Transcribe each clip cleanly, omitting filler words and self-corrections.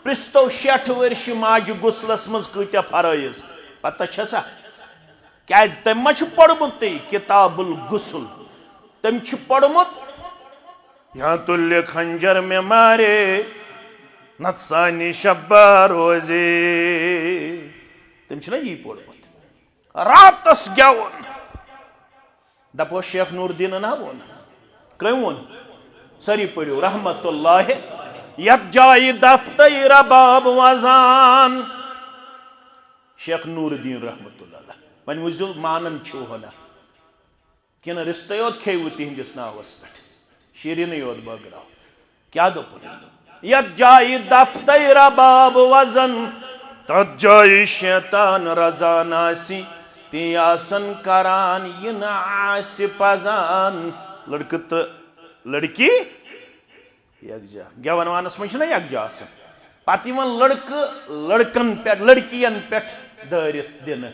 پرستو 60 ورش ماج غسلس مز کتیا فرائض پتہ چھسا کیاز تم ما چھ پڑھمت کتاب الغسل تم چھ پڑھمت یا تل خنجر میں مارے نت سانی شبہ روزے تم چھنا یہ پڑھمت راتس گیون دپو شیخ نور الدین نا وون کم وون سری پڑھو رحمت اللہ یک جائی دفتر رباب وزان شیخ نور الدین رحمت اللہ ون وزو مانن چھو ہونا کن رشتہ یوت کھیو تہندس ناوس پہ شیرین یوت بگراو کیا دپن یک جائی دفتر رباب وزن تت جائی شیطان رضان آسی تی آسن کران ین آسی پزان لڑکہ تو لڑکی یکجا گیون وانس من چھنا یکجا آسان پتہ یوان لڑکن پہ لڑکین پہ دارت دن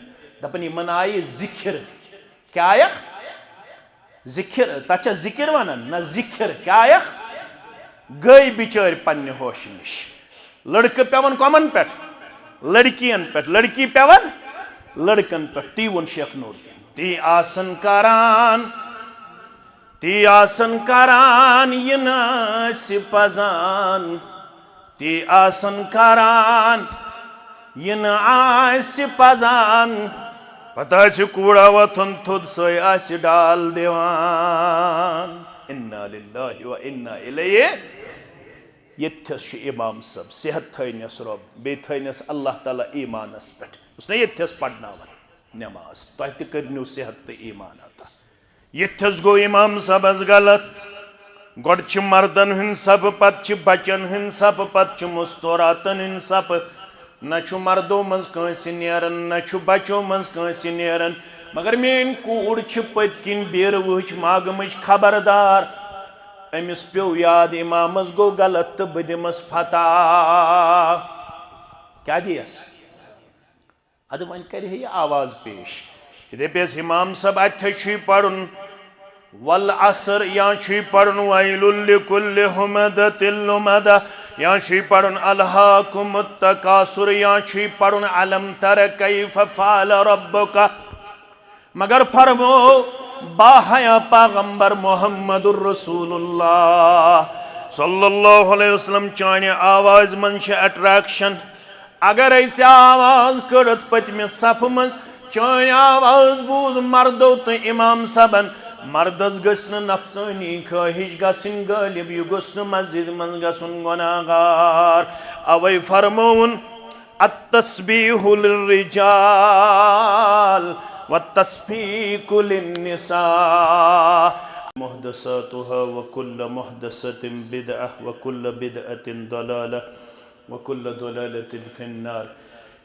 دپن یمن آئی ذکر کیا آیخ ذکر تچا ذکر ونن نہ ذکر کیا آیخ گئی بچار پنہ ہوش نش لڑکہ پیون کمن پہ لڑکین پہ لڑکی پیون لڑکن پہ تی ون شیخ نور الدین تی آسن کران ین آسی پزان تی آسن کران ین آسی پزان پتہ چھ کوڑا وطن تھود سوئی آسی ڈال دیوان انا للہ و انا الیہ یتھس امام صاحب صحت تھینس رب بی تھینس اللہ تعالیٰ ایمانس پہ اس نے یتھس پڑھناون نماز تہ تہ کرنو صحت تو ایمان عطا یتھس گو امام صاحب غلط گوڑ چھ مردن ہن سب پت چھ بچن ہن سب پت چھ مستوراتن ہن سب نہ چھ مردو منز کنس نیرن نہ چھ بچو منز کنس نیرن مگر مین کوڑ چھ پت کن بیر وچ ماگمچ خبردار امس پیو یاد امامس گو غلط تو بدمس فتح کیا دیس اد ون کر یہ آواز پیش دپیس امام صاحب اتھے چھ پڑھن والعصر یا چھ پڑھن ویل لکل ہمدۃ لمدہ یا چھ پڑھن الہاکم التکاثر یا چھ پڑھن علم تر کیف فعل ربک مگر فرمو باحیا پیغمبر محمد الرسول اللہ صلی اللہ علیہ وسلم چانہ آواز من چھ اٹریکشن اگر ایسے آواز کرت پتم صف من چانہ آواز بوز مردو تو امام صاحبن مردس گسن نفسانی خواہش گسن غالب یہ گسن مسجد من گسن گناہگار اوی فرمون التسبیح للرجال والتسبیح للنساء محدثاتها وكل محدثة بدعة وكل بدعة ضلالة وكل ضلالة في النار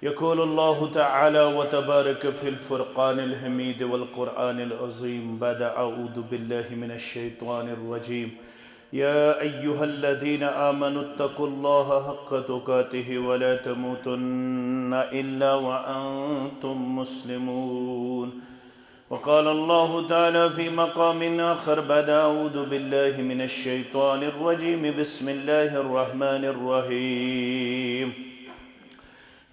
يقول الله تعالى وتبارك في الفرقان الحميد والقرآن العظيم بعد أعوذ بالله من الشيطان الرجيم يا أيها الذين آمنوا اتقوا الله حق تقاته ولا تموتن إلا وأنتم مسلمون وقال الله تعالى في مقام آخر بعد أعوذ بالله من الشيطان الرجيم بسم الله الرحمن الرحيم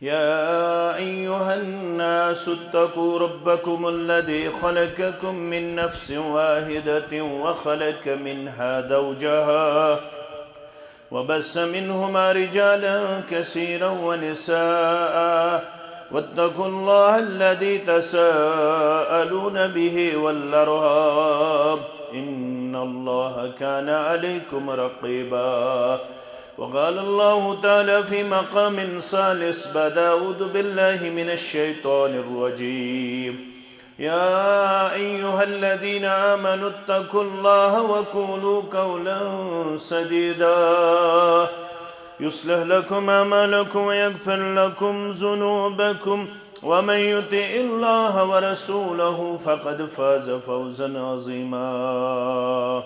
يا أيها الناس اتقوا ربكم الذي خلقكم من نفس واحدة وخلق منها زوجها وبث منهما رجالا كثيرا ونساء واتقوا الله الذي تساءلون به والأرحام إن الله كان عليكم رقيبا وقال الله تعالى في مقام ثالث بعد أعوذ بالله من الشيطان الرجيم يا أيها الذين آمنوا اتقوا الله وقولوا قولا سديدا يصلح لكم أعمالكم ويغفر لكم ذنوبكم ومن يطع الله ورسوله فقد فاز فوزا عظيما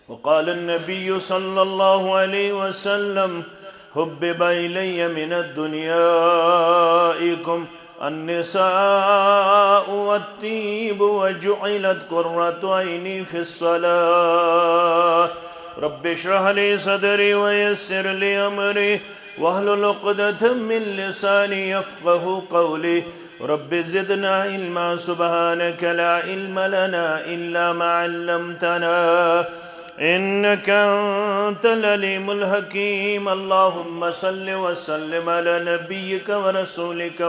وقال النبي صلى الله عليه وسلم حبب إلي من الدنيائكم النساء والطيب وجعلت قرة عيني في الصلاة رب اشرح لي صدري ويسر لي أمري واحلل عقدة من لساني يفقه قولي رب زدنا علما سبحانك لا علم لنا إلا ما علمتنا إنك أنت العليم الحكيم اللهم صل وسلم على نبيك ورسولك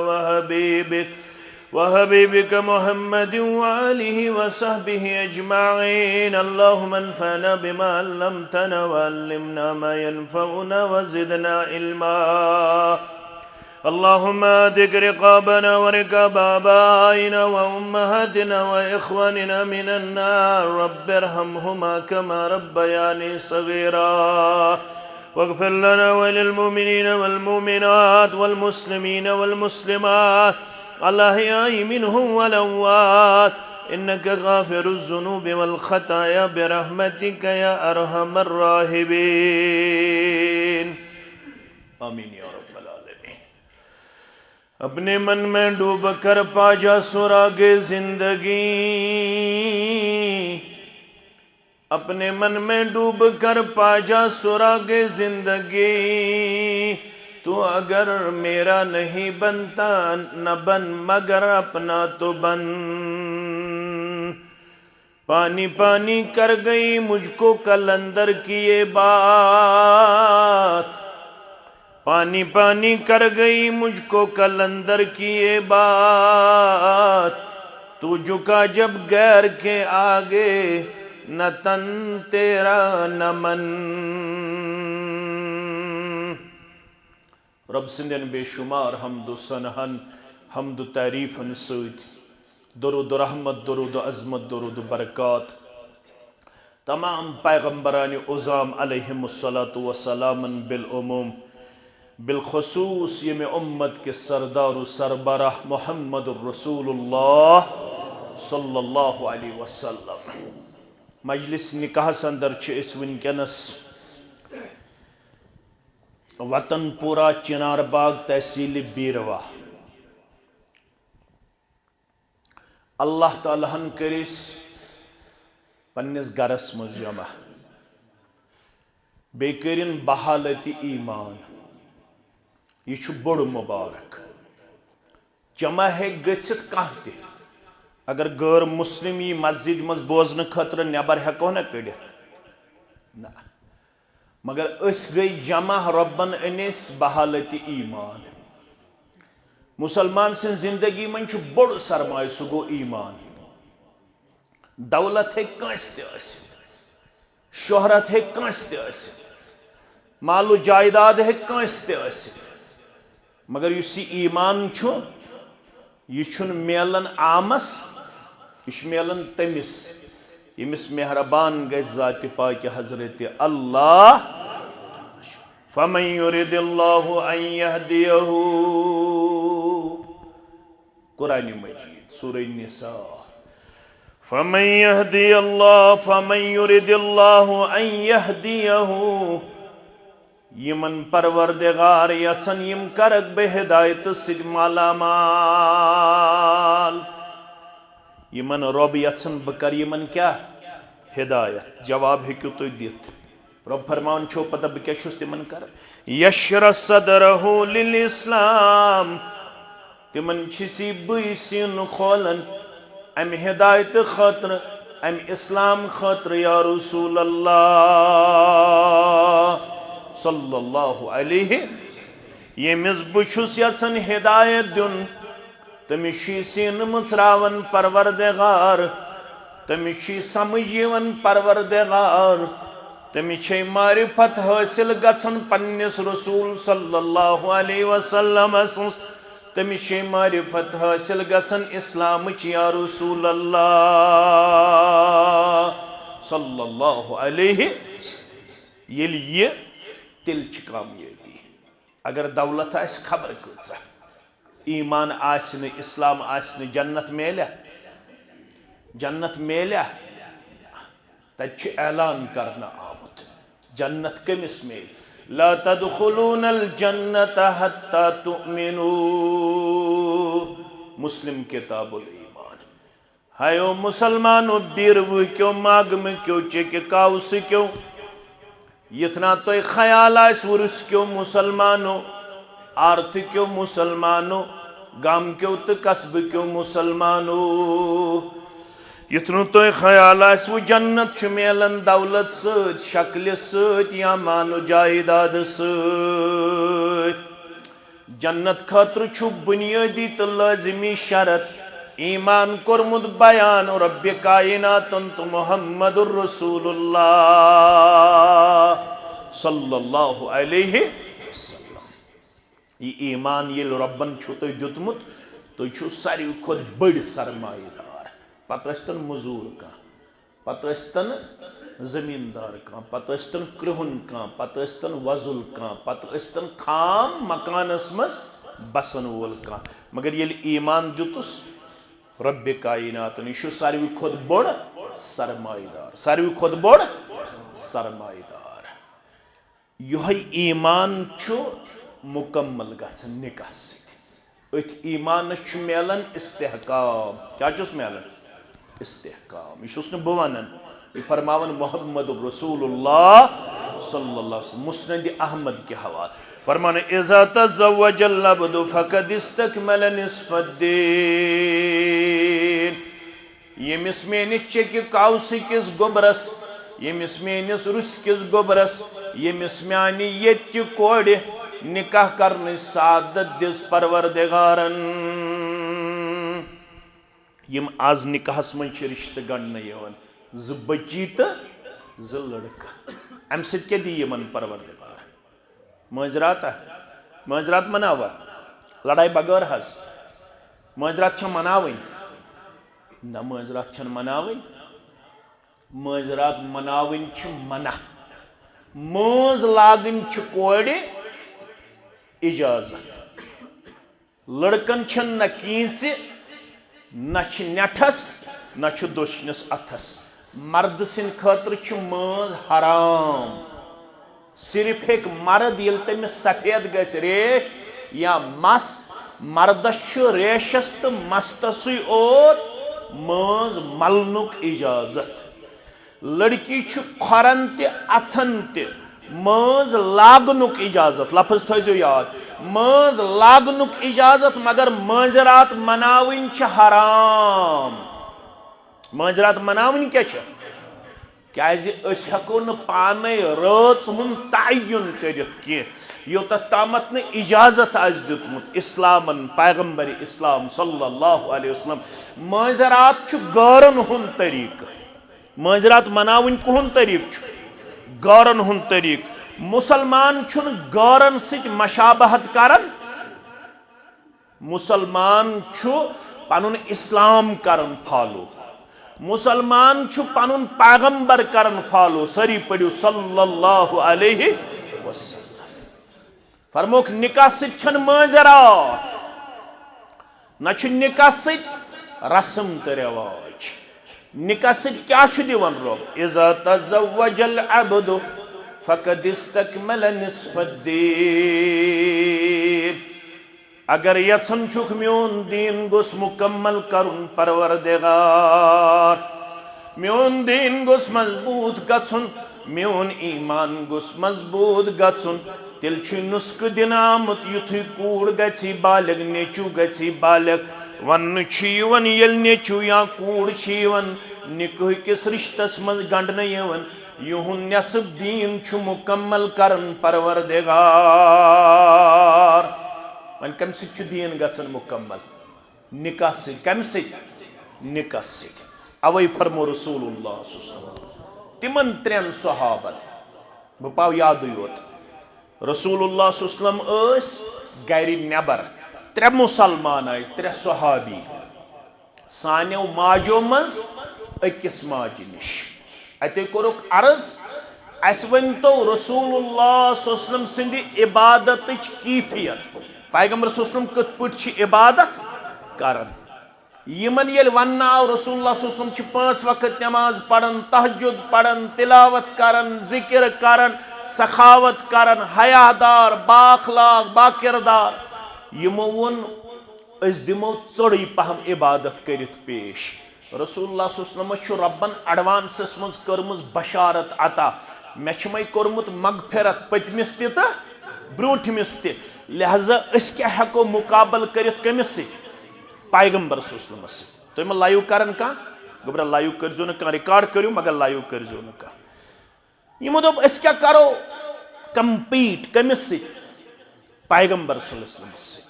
وحبيبك محمد وآله وصحبه أجمعين اللهم انفعنا بما علمتنا وعلمنا ما ينفعنا وزدنا علما اللهم اهدك رقابنا ورقاب آبائنا وأمهاتنا وإخواننا من النار رب ارحمهما كما ربياني صغيرا واغفر لنا وللمؤمنين والمؤمنات والمسلمين والمسلمات الأحياء منهم والأموات إنك غافر الذنوب والخطايا برحمتك يا أرحم الراحمين آمين يا رب العالمين اپنے من میں ڈوب کر پا جا سراغ زندگی اپنے من میں ڈوب کر پا جا سراغ زندگی تو اگر میرا نہیں بنتا نہ بن مگر اپنا تو بن پانی پانی کر گئی مجھ کو قلندر کی یہ بات پانی پانی کر گئی مجھ کو قلندر کی یہ بات تو جھکا جب غیر کے آگے نہ تن تیرا نہ من رب سندین بے شمار حمد و ثناء حمد و تعریفن سۭتۍ درود و رحمت درود و عظمت درود و برکات تمام پیغمبران عظام علیہم الصلاۃ والسلام بالعموم بالخصوص یم امت کے سردار و سربراہ محمد الرسول اللہ صلی اللہ علیہ وسلم مجلس نکاح اندر اس ونکس وطن پورہ چنار باغ تحصیل بیروا اللہ تعالیٰ ہن کرس پنس گرس مز جمع بے کرن بحالت ایمان یہ بڑ مبارک جمع ہے گھت کھانا اگر غیر مسلم یہ مسجد مز بوزن خطر نبر ہیکو نا کڑت نا مگر اس گئی جمع ربن انس بحالت ایمان مسلمان سن زندگی من بڑ سرمایہ سہ گو ایمان دولت ہے کنس تہ ٲسِتھ شہرت ہے کنس تہ ٲسِتھ مال و جائیداد ہے کنس تہ ٲسِتھ مگر اس یہ ایمان یہ میلن عامس یہ میلن تمس یمس مہربان گژھِ ذات پاک حضرت اللہ فمن يرد اللہ ان يهديه قرآن مجید سورہ النساء فمن يرد اللہ ان يهديه یمن پروردگار یژھن یم کرک بے ہدایت سۭتۍ مالا مال یمن رب یژھن بہ کر یمن کیا ہدایت جواب ہیکو تُہۍ دِتھ رب فرمان چھو پتہ بہ کیا چھُس تمن کر یشرح صدرہ للاسلام تمن چھسی بٔے سیٖن کھولن امہ ہدایت خاطر امہ اسلام خاطر یا رسول اللہ صلی اللہ علیہ یمس بچھس یژھان ہدایت دن تمس سین مژراون پروردگار تمس سمجھ یوان پروردگار تمس معرفت حاصل گژھان پننس رسول صلی اللہ علیہ وسلم تمس معرفت حاصل گژھان اسلامچ یا رسول اللہ صلی اللہ علیہ یل یہ تیل کامیابی اگر دولت آس خبر کۭژاہ ایمان آسن اسلام آسن جنت میلیا تت اعلان کرنا آمت جنت کمس میل لا تدخلون الجنت حتى تؤمنوا مسلم کتاب الایمان ہائیو مسلمانو بیرو کیو ماگم کیو چیک کاؤس کیو یتنا تو خیال آس ورس کیو مسلمانو آرتھ کیو مسلمانو گام کیو تو قصب کیو مسلمانو یتنو تو خیال آس وہ جنت چھ میلن دولت ست شکل ست یا مانو جائیداد ست جنت خاطر چھو بنیادی تو لازمی شرط ایمان کرمد بیان رب کائنات تو محمد الرسول اللہ صلی اللہ علیہ وسلم یہ ایمان یہ ربن چھو تو دیتمت تو چھو ساری خود بڑ سرمایہ دار پتہ استن مزور کا پتہ استن زمیندار کا پتہ استن کرہن کا پتہ استن وزل کا پتہ استن خام مکانس مز بسن وول کا مگر یہ ایمان دیتس رب کائنات یہ ساروی کھت بڑ سرمایہ دار ساروی کھت بڑ سرمایہ دار یہ ایمان چھو مکمل گژھان نکاح سۭتۍ ات ایمانس چھُ میلان استحکام کیا چھُس میلان استحکام یہ چھُس نہٕ بہٕ ونان یہ فرماون محمد رسول اللہ صلی اللہ علیہ وسلم مسند احمد کے حوالہ فرمان اذا تزوج العبد فقد استكمل نصف الدين یمس میانس چکہ کاوس کس گوبرس یمس میانس رس کس گوبرس یمس میانہ یتچہ کورِ نکاح کرنے سعادت دس پروردگارن یم آز نکاحس من رشتہ گنڈنے یوان ز بچی تو ز لڑکہ ام سۭتۍ کیا دی یمن پروردگار معذرات مناوا لڑائی بغیر حس معذرات چھن مناوین نہ معذرات چھن مناوین معذرات مناوین چھ منع ماز لاگن چھ کوڑ اجازت لڑکن چھن نہ کینچ نہ چھ نیٹھس نہ چھ دشنس اتھس مرد سن خاطر چھ ماز حرام صرف ایک مرد یل تمس سفید گس ریش یا مس مردس چھ ریشس تو مستسے اوت ماز ملنک اجازت لڑکی چھ کھرن تہ اتھن تہ ماز لاگنک اجازت لفظ تھیزو یاد ماز لاگنک اجازت مگر معذرات مناوین چھ حرام معذرات مناوین کیا چھ کیازِ اس ہیکو نہ پانے رٲژ ہُنٛد تعین کٔرِتھ کینٛہہ یوتتھ تامتھ نہ اجازت آسہِ دیُتمُت اسلامن پیغمبر اسلام صلی اللہ علیہ وسلم معذرات چھُ غٲرن ہُنٛد طریقہٕ معذرات مناوٕنۍ کُہُنٛد طریقہٕ چھُ غٲرن ہُنٛد طریقہٕ مسلمان چھُنہٕ غٲرن سۭتۍ مشابہت کران مسلمان چھُ پنُن اسلام کران فالو مسلمان چھُ پنُن پیغمبر کران فالو سری پڑھو صلی اللہ علیہ وسلم فرموک نکاح سۭتۍ چھنہٕ معذرات نہ چھُ نکاح سۭتۍ رسم تہٕ رواج نکاح سۭتۍ کیاہ چھُ دِوان رۄب اذا تزوج العبد فقد استكمل نصف الدين اگر یژھن چھُکھ میون دین گوٚژھ مکمل کرُن پروردگار میون دین گوٚژھ مضبوط گژھُن میون ایمان گوٚژھ مضبوط گژھُن تیٚلہِ چھُ نُسخہٕ دِنہٕ آمُت یُتھُے کوٗر گژھِ بالغ نیٚچوٗ گژھِ بالغ وننہٕ چھُ یِوان ییٚلہِ نیٚچوٗ یا کوٗر چھِ یِوان نِکاح کِس رِشتس منٛز گنڈنہٕ یِوان یِہُنٛد نٮ۪صٕب دیٖن چھُ مکمل کران پروردگار وۄنۍ کمہِ سۭتۍ چھُ دیٖن گژھان مکمل نکاح سۭتۍ کمہِ سۭتۍ نکاح سۭتۍ اوے فرمو رسول اللہ صلی اللہ علیہ وسلم تمن ترین صحابن بہٕ پاو یادٕے یوت رسول اللہ صلی اللہ علیہ وسلم ٲسۍ گرِ نٮ۪بر ترے مسلمان آیہِ ترے صحابی سانیو ماجو منٛز أکِس ماجہِ نِش اتے کوٚرُکھ عرض اسہِ ؤنۍتو رسول اللہ صلی اللہ علیہ وسلم سٕنٛدِ عبادتٕچ کیفیت پیغمبر صلی اللہ علیہ وسلم کِتھ پٲٹھۍ چھِ عبادت کران یمن ییٚلہِ وننہٕ آو رسول اللہ صلی اللہ علیہ وسلم چھِ 5 وقت نماز پران تہجد پران تلاوت کران ذکر کران سخاوت کران حیا دار بااخلاق باکردار یمو ووٚن أسۍ دِمو ژوٚرٕے پہم عبادت کٔرِتھ پیش رسول اللہ صلی اللہ علیہ وسلم چھُ ربن ایڈوانسس منٛز کٔرمٕژ بشارت عطا مے چھُمے کوٚرمُت مغفرت پٔتمِس تہِ تہٕ برٛونٛٹھمِس تہِ لہذا أسۍ کیٛاہ ہٮ۪کو مُقابل کٔرِتھ کٔمِس سۭتۍ پیغمبر سُسلمس سۭتۍ تُہۍ ما لایِو کران کانٛہہ گوٚبرا لایِو کٔرۍزیو نہٕ کانٛہہ رِکاڈ کٔرِو مگر لایِو کٔرۍزیو نہٕ کانٛہہ یِمو دوٚپ أسۍ کیٛاہ کرو کمپیٖٹ کٔمِس سۭتۍ پیغمبر صلی اللہ علیہ وسلمس سۭتۍ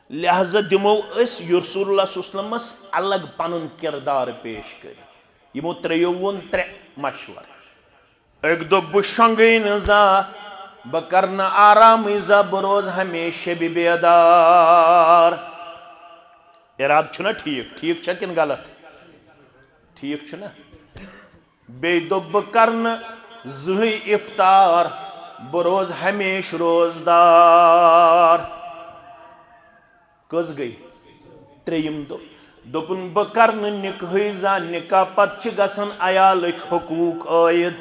لہذا دِمو أسۍ رسول اللہ صلی اللہ علیہ وسلمس الگ پنُن کردار پیش کٔرِتھ یِمو ترٛیٚیو ووٚن ترٛےٚ مشورٕ أکۍ دوٚپ بہٕ شۄنٛگٕے نہٕ زانٛہہ بہٕ کرٕ نہٕ آرامٕے زانٛہہ بہٕ روزٕ ہمیشہِ شبِ بیدار ارادٕ چھُنا ٹھیٖک چھا کِنہٕ غلط ٹھیٖک چھُنا بیٚیہِ دوٚپ بہٕ کرٕ نہٕ زٕہٕنۍ اِفطار بہٕ روزٕ ہمیشہِ روزدار کٔژ گٔے ترٛیٚیِم دوٚپُن بہٕ کرٕ نہٕ نِکہٕے زانٛہہ نِکاح پتہٕ چھِ گژھان عیالٕکۍ حقوٗق عٲید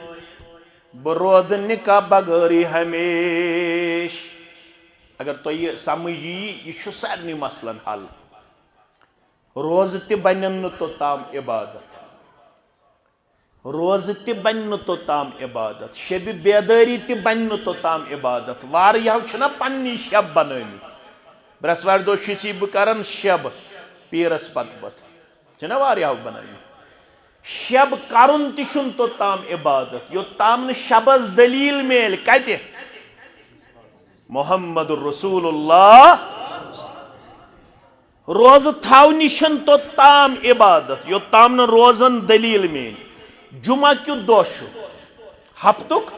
بہٕ روزٕ نِکاح بغٲرٕے ہمیشہِ اگر تۄہہِ یہِ سمجھ یی یہِ چھُ سارنٕے مسلن حل روزٕ تہِ بنن نہٕ توٚتام عبادت روزٕ تہِ بنہِ نہٕ توٚتام عبادت شبِ بیدٲری تہِ بنہِ نہٕ توٚتام عبادت واریاہو چھِنہ پننی شب بنٲمٕتۍ برٛٮ۪سوارِ دۄہ چھُس بہٕ کران شب پیٖرس پتہٕ چھِنہ واریاہو بنٲمٕتۍ شب کرُن تہِ چھُنہٕ توٚتام عبادت یوٚتام نہٕ شبس دلیٖل میلہِ کتہِ محمد رسول اللہ روزٕ تھاونہِ چھنہٕ توٚتام عبادت یوٚتام نہٕ روزن دلیٖل میلہِ جمعہ کیُتھ دۄہ چھُ ہفتُک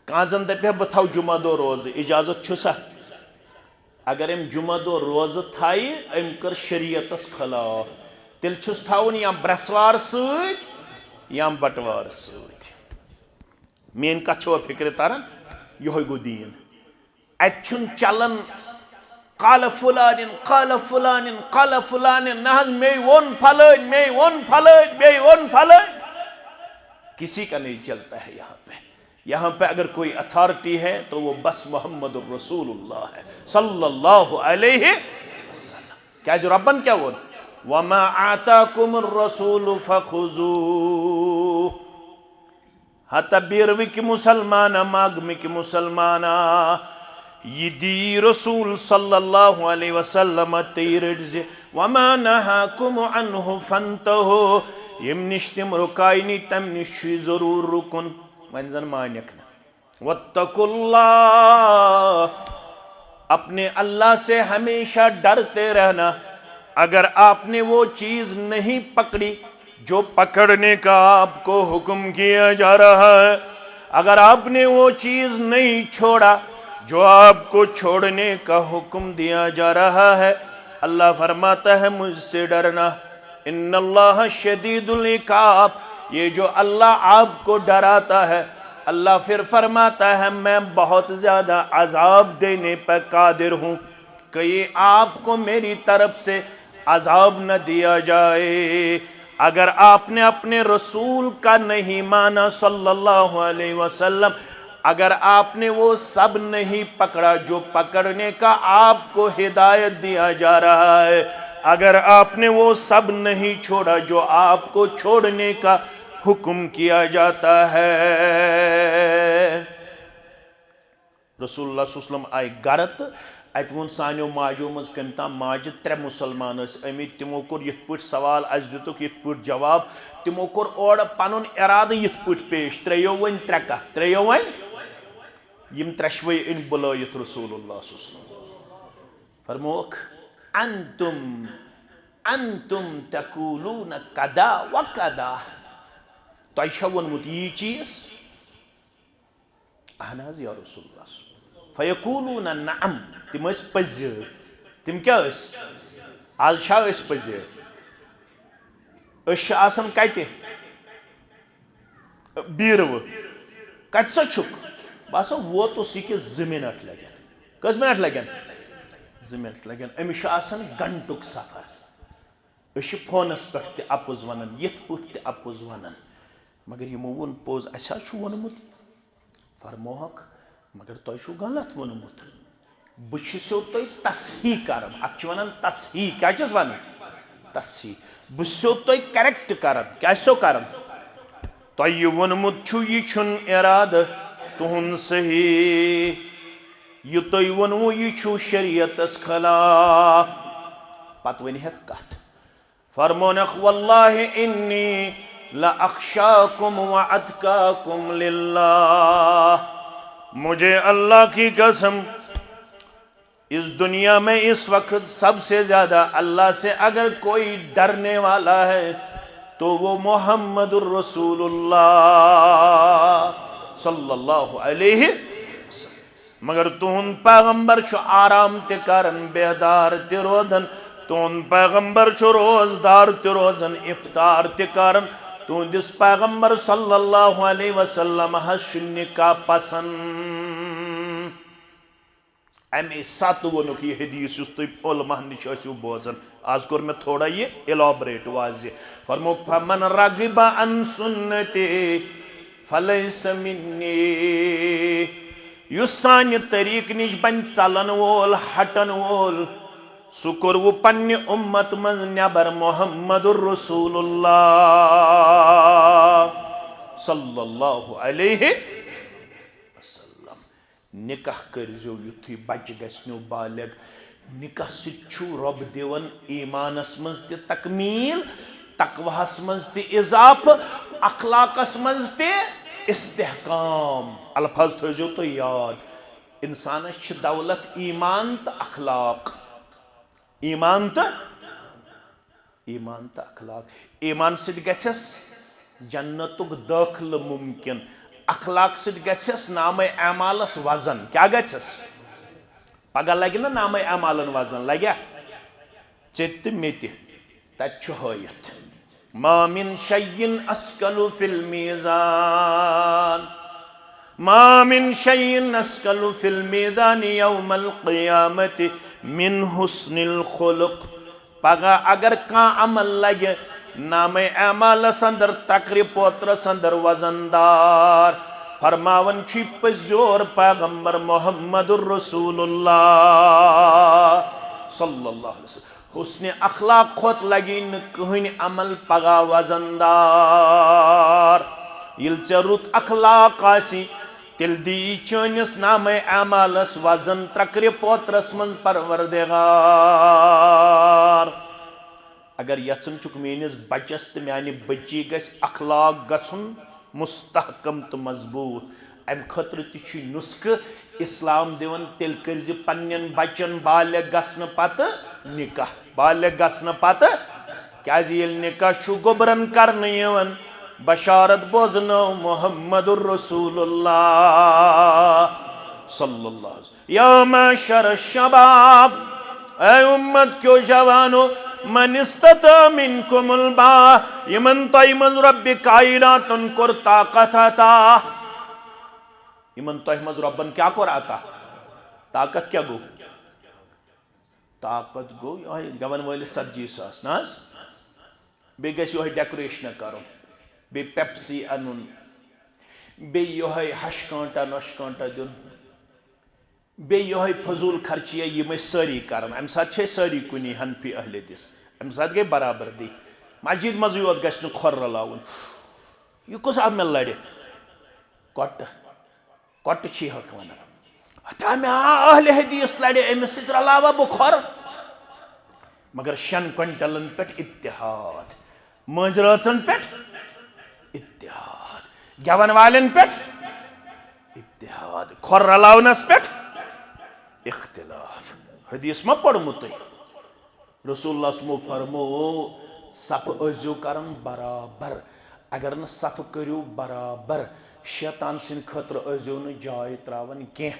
کانٛہہ زن دپہِ بہٕ تھاو جمعہ دۄہ روزٕ اجازت چھُسا اگر أمۍ جمعہ دۄہ روزٕ تھایہِ أمۍ کٔر شریعتس خلاف تیٚلہِ چھُس تھاوُن یا برٛٮ۪سوار سۭتۍ یا بٹوار سۭتۍ میٲنۍ کتھ چھوا فکرِ تران یِہوے گوٚو دیٖن اتہِ چھُنہٕ چلان قال فلانن قال فلانن قال فلانن نہ حظ مے وون پھلٲنۍ مے وون پھلٲنۍ بیٚیہِ وون پھلٲنۍ کسی کا نہیں چلتا ہے یہاں پہ اگر کوئی اتھارٹی ہے تو وہ بس محمد الرسول اللہ ہے صلی اللہ علیہ وسلم کیا جو ربن کیا وون وما آتاکم الرسول فخذوہ ہتا بیروک مسلمانا ماگمک مسلمانا یہ دی رسول صلی اللہ علیہ وسلم تیرڑز وما نہاکم عنہ فانتہو یم نش تم رکائنی تم نش ضرور رکن وین زن مانک نا واتقوا اللہ اپنے اللہ سے ہمیشہ ڈرتے رہنا اگر آپ نے وہ چیز نہیں پکڑی جو پکڑنے کا آپ کو حکم کیا جا رہا ہے اگر آپ نے وہ چیز نہیں چھوڑا جو آپ کو چھوڑنے کا حکم دیا جا رہا ہے اللہ فرماتا ہے مجھ سے ڈرنا ان اللہ شدید العقاب یہ جو اللہ آپ کو ڈراتا ہے اللہ پھر فرماتا ہے میں بہت زیادہ عذاب دینے پر قادر ہوں کہ یہ آپ کو میری طرف سے عذاب نہ دیا جائے اگر آپ نے اپنے رسول کا نہیں مانا صلی اللہ علیہ وسلم اگر آپ نے وہ سب نہیں پکڑا جو پکڑنے کا آپ کو ہدایت دیا جا رہا ہے اگر آپ نے وہ سب نہیں چھوڑا جو آپ کو چھوڑنے کا حکم کیا جاتا ہے رسول اللہ صلی اللہ علیہ وسلم آئی گرت ات وون سانیو ماجو مز کم تام ماجہ ترے مسلمان امت تمو کور یت پٹ سوال اس دتک یت پٹ جواب تمو کور اور پنن ارادہ یت پٹ پیش تریو ون ترکا تریو ون یم ترشوی ان بلایت رسول اللہ صلی اللہ علیہ وسلم فرموک انتم تقولون کدا و کدا تو چھو ونمت یہ چیز اہن حظ یا رسول اللہ فیقولون نعم تم اس پزیر تم کیا اس آج چھا اس پزیر اس آسن کتے بیرو کت سا چھک باسا وہ تو سی کے زمینت لگن کس منٹ لگن زمینت لگن امیش آسن گھنٹک سفر اس فونس پہ تہ اپز ونن یت پٹ تہ اپز ونن مگر یہ وون پوز اسا چھو ونمت فرموہک مگر تو چھو غلط ونمت بچسو تو تصحیح کرم ات ونان تصحیح کیا چس ونان تصحیح بچسو تو کریکٹ کرم کیا سو کرم تۄہہِ ووٚنمُت چھُ یہِ چھُنہٕ اِرادٕ تُہُنٛد صحیح یہِ تۄہہِ ووٚنوُ یہِ چھُ شریعتس خلاف پتہٕ ؤنہِ ہٮ۪کھ کتھ فرمونکھ واللہ انی لأخشاکم واتقاکم للہ مجھے اللہ کی قسم اس دنیا میں اس وقت سب سے زیادہ اللہ سے اگر کوئی ڈرنے والا ہے تو وہ محمد الرسول اللہ صلی اللہ علیہ وسلم مگر تہند پیغمبر چھُ آرام تہِ کران بیدار تہِ روزان تہند پیغمبر چھُ روزدار تہِ روزان افطار تہِ کران تہندس پیغمبر صلی اللہ علیہ وسلم حظ چھُ نکاح پسند امی ساتھ وونُکھ یہ حدیث یُس تُہۍ علماء نِش ٲسِو بوزان آز کوٚر مےٚ تھوڑا یہ اِلابریٹ واضح فرموکھ فمن رغب عن سنتی فلیس منی یُس سانہِ طریٖقہٕ نِش بنہِ ژلن وول ہٹن وول سُہ کوٚروُ پننہِ اُمت منٛز نٮ۪بر محمد الرسول اللہ صلی اللہ علیہ وسلم نکاح کٔرزیو یُتھُے بچہِ گژھنو بالغ نکاح سۭتۍ چھُ رۄب دِوان ایمانس منٛز تہِ تکمیٖل تقواہس منٛز تہِ اضافہٕ اخلاقس منٛز تہِ استحکام الفاظ تھٲیزیو تُہۍ یاد انسانس چھِ دولت ایمان تہٕ اخلاق ایمان تہٕ اخلاق ایمان سۭتۍ گژھٮ۪س جنتُک دٲخلہٕ ممکن اخلاق سۭتۍ گژھٮ۪س نامے اعمالس وزن کیٛاہ گژھٮ۪س پگاہ لگہِ نا نامے اعمالن وزن لگیا ژےٚ تہِ مےٚ تہِ تتہِ چھُ ہٲیِتھ ما من شیء اثقل فی المیزان ما من شیء اثقل فی المیزان یوم القیامت من حسن الخلق پگاہ اگر کانٛہہ عمل لگہِ نامے اعمالس اندر تقرِ پوترس اندر وزندار فرماون چھُ پٔزیور پیغمبر محمد الرسول اللہ صلی اللہ علیہ وسلم حسن اخلاق کھوت لگی نہٕ کٕہٕنۍ عمل پگاہ وزندار ییٚلہِ ژےٚ رُت اخلاق آسی تیٚلہِ دی چٲنِس نامے اعمالس وزن ترکرِ پوترس منٛز پروردگار اگر یژھان چھُکھ میٲنِس بچس تہٕ میانہِ بچی گژھِ اخلاق گژھُن مستحکم تہٕ مضبوٗط امہِ خٲطرٕ تہِ چھُ نُسخہٕ اسلام دِوان تیٚلہِ کٔرزِ پننٮ۪ن بچن بالغ گژھنہٕ پتہٕ نکاح بالغ گژھنہٕ پتہٕ کیٛازِ ییٚلہِ نکاح چھُ گوٚبرن کرنہٕ یِوان بشارت بوزنو محمد الرسول اللہ صلی اللہ علیہ وسلم یا معشر الشباب اے امت کیو جوانو من استطاع منکم الباء یمن تۄہہِ منٛز رۄبِ کائناتن کوٚر طاقت عطا یمن تۄہہِ منٛز رۄبن کیٛاہ کوٚر عطا طاقت کیٛاہ گوٚو طاقت گوٚو یِہوٚے گٮ۪ون وٲلِس 40,000 نہ حظ بیٚیہِ گژھِ یِہوٚے ڈیکوریشن کرُن بیٚیہِ پیپسی انُن بیٚیہِ یِہوٚے ہشہِ کٲنٛٹا نۄشہِ کٲنٛٹا دیُن بیٚیہِ یِہوٚے فضوٗل خرچیہ یِم ٲسۍ سٲری کران امہِ ساتہٕ چھِ أسۍ سٲری کُنی حنفی اہل حدیث امہِ ساتہٕ گٔے برابردی مسجد منٛزٕے یوت گژھِ نہٕ کھۄر رلاوُن یہِ کُس آو مےٚ لرِ کۄٹہٕ چھی حق ونان ہتا مےٚ آو اہل حدیث لرِ أمِس سۭتۍ رلاوا بہٕ کھۄر مگر 6 کوینٹلن پٮ۪ٹھ اتحاد مٲنٛزِ رٲژن پٮ۪ٹھ اتحاد گٮ۪ون والٮ۪ن پٮ۪ٹھ اتحاد کھۄر رلاونس پٮ۪ٹھ اختلاف حدیث ما پوٚرمُت تۄہہِ رسول اللہ صمو فرمو صفہٕ ٲسۍزیو کران برابر اگر نہٕ صفہٕ کٔرِو برابر شیطان سٕنٛدِ خٲطرٕ ٲسۍزیو نہٕ جاے ترٛاوان کینٛہہ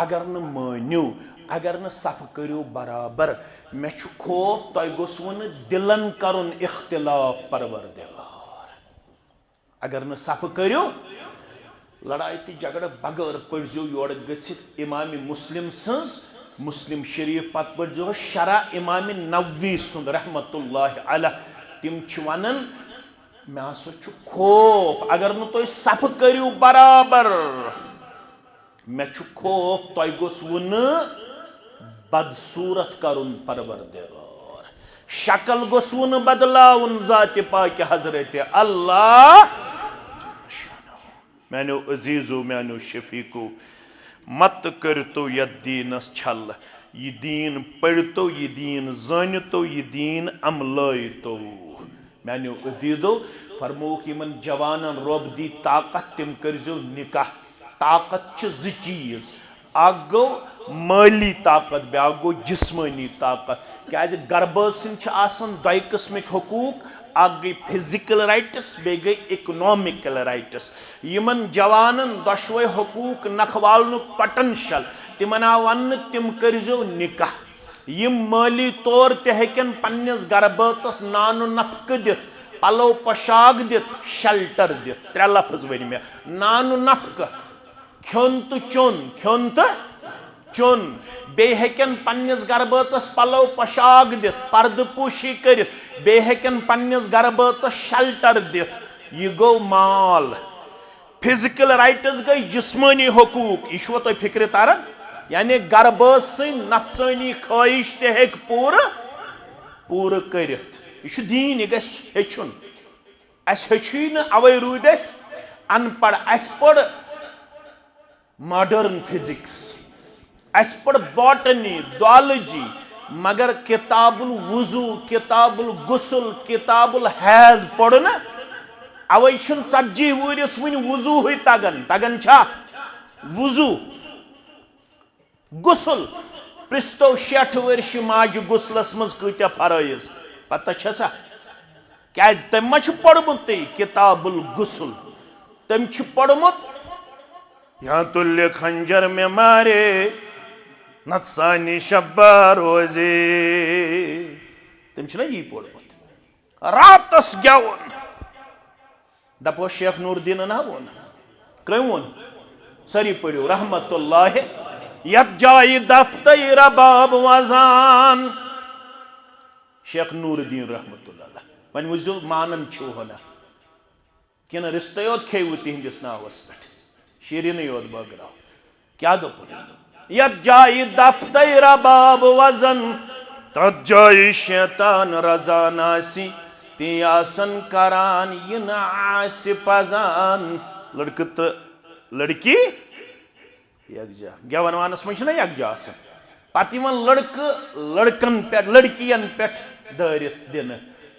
اگر نہٕ مٲنِو اگر نہٕ صفہٕ کٔرِو برابر مےٚ چھُ خوف تۄہہِ گوٚژھوُ نہٕ دِلن کرُن اختلاف پروردگار اگر نہٕ صفہٕ کٔرِو لڑائی تہٕ جھگڑٕ بغٲر پٔرزیو یورٕ گٔژھِتھ امامِ مسلم سٕنٛز مسلم شریف پتہٕ پٔرزیو شرح امامِ نووی سُنٛد رحمتہ اللہ علیہ تِم چھِ ونان مےٚ ہسا چھُ خوف اگر نہٕ تُہۍ صفہٕ کٔرِو برابر مےٚ چھُ خوف تۄہہِ گوٚژھوُ نہٕ بدصوٗرت کرُن پروردگار شکل گوٚژھوُ نہٕ بدلاوُن ذاتِ پاکہِ حضرتِ اللہ میانو عزیزو میانو شفیقو مت کرتو یت دینس چھل یہ دین پڑھتو یہ دین زانتو یہ دین عملائتو میانو عزیزو فرموک یمن جوانن رب دی طاقت تم کرزو نکاح طاقت چھ زٕ چیز اکھ گو مالی طاقت بیاکھ گو جسمانی طاقت کیازِ گربٲژ چھ آسان دۄیہِ قٕسمٕکۍ حقوٗق اکھ گئی فزیکل رائٹس بیٚیہِ گئی اکنامکل رائٹس یمن جوانن دۄشوے حقوٗق نکھوالنُک پٹنشل تمن آو وننہٕ تم کرزو نکاح یم مالی طور تہِ ہیٚکن پننس گربٲژس نانو نفقہٕ دِتھ پلو پوشاک دِتھ شیلٹر دِتھ ترٛےٚ لفظ ؤنۍ مےٚ نانو نفقہٕ کھیوٚن تہٕ چیوٚن کھیوٚن تہٕ چیوٚن بیٚیہِ ہیٚکن پننس گربٲژس پلو پوشاک دِتھ پردٕ پوشی کٔرِتھ بیٚیہِ ہیٚکن پننس گربٲژس شیلٹر دِتھ یہ گوٚو مال فزیکل رائٹس گئی جسمانی حقوق یہ چھوا تۄہہِ فکرِ تران یعنی گربٲژ سٕنٛدۍ نفژٲنی خٲہِش تہِ ہیٚکہِ پوٗرٕ کٔرِتھ یہ چھُ دیٖن یہِ گژھِ ہیٚچھُن اَسہِ ہیٚچھُے نہٕ اَوَے روٗدۍ أسۍ ان پڑھ اَسہِ پٔر ماڈرن فزکس اس پڑھ باٹنی دوالجی مگر کتاب الوضو کتاب الغسل کتاب الحیض پڑھ نا اوے چھن 40 ورس ون وضو ہوئی تگن چھا وضو غسل پرستو 60 ورش ماجہ غسلس مز کتیا فرائض پتہ چھسا کیاز تم ما چھ پڑھمت کتاب الغسل تم چھ پڑھمت یا تل خنجر میں مارے نتسانی شبہ روزے تم چھنا یہ پڑھمت راتس گیون دپو شیخ نور الدین نا وون کم وون سری پڑھو رحمت اللہ یت جائی دفتر رباب وزان شیخ نور الدین رحمت اللہ ون وزو مانن چھو ہونا کن رشتہ یوت کھیو تہندس ناوس پہ شیرین یوت بگراو کیا دو پڑھ یت جائی دفتر رباب وزن تت جائی شیطان رضان آسی تی آسن کران ین آسی پزان لڑکہ تو لڑکی یک جا گیون وانس من چھنا یک جا آسن پاتی من لڑکن پیٹ لڑکین پیٹ دارت دن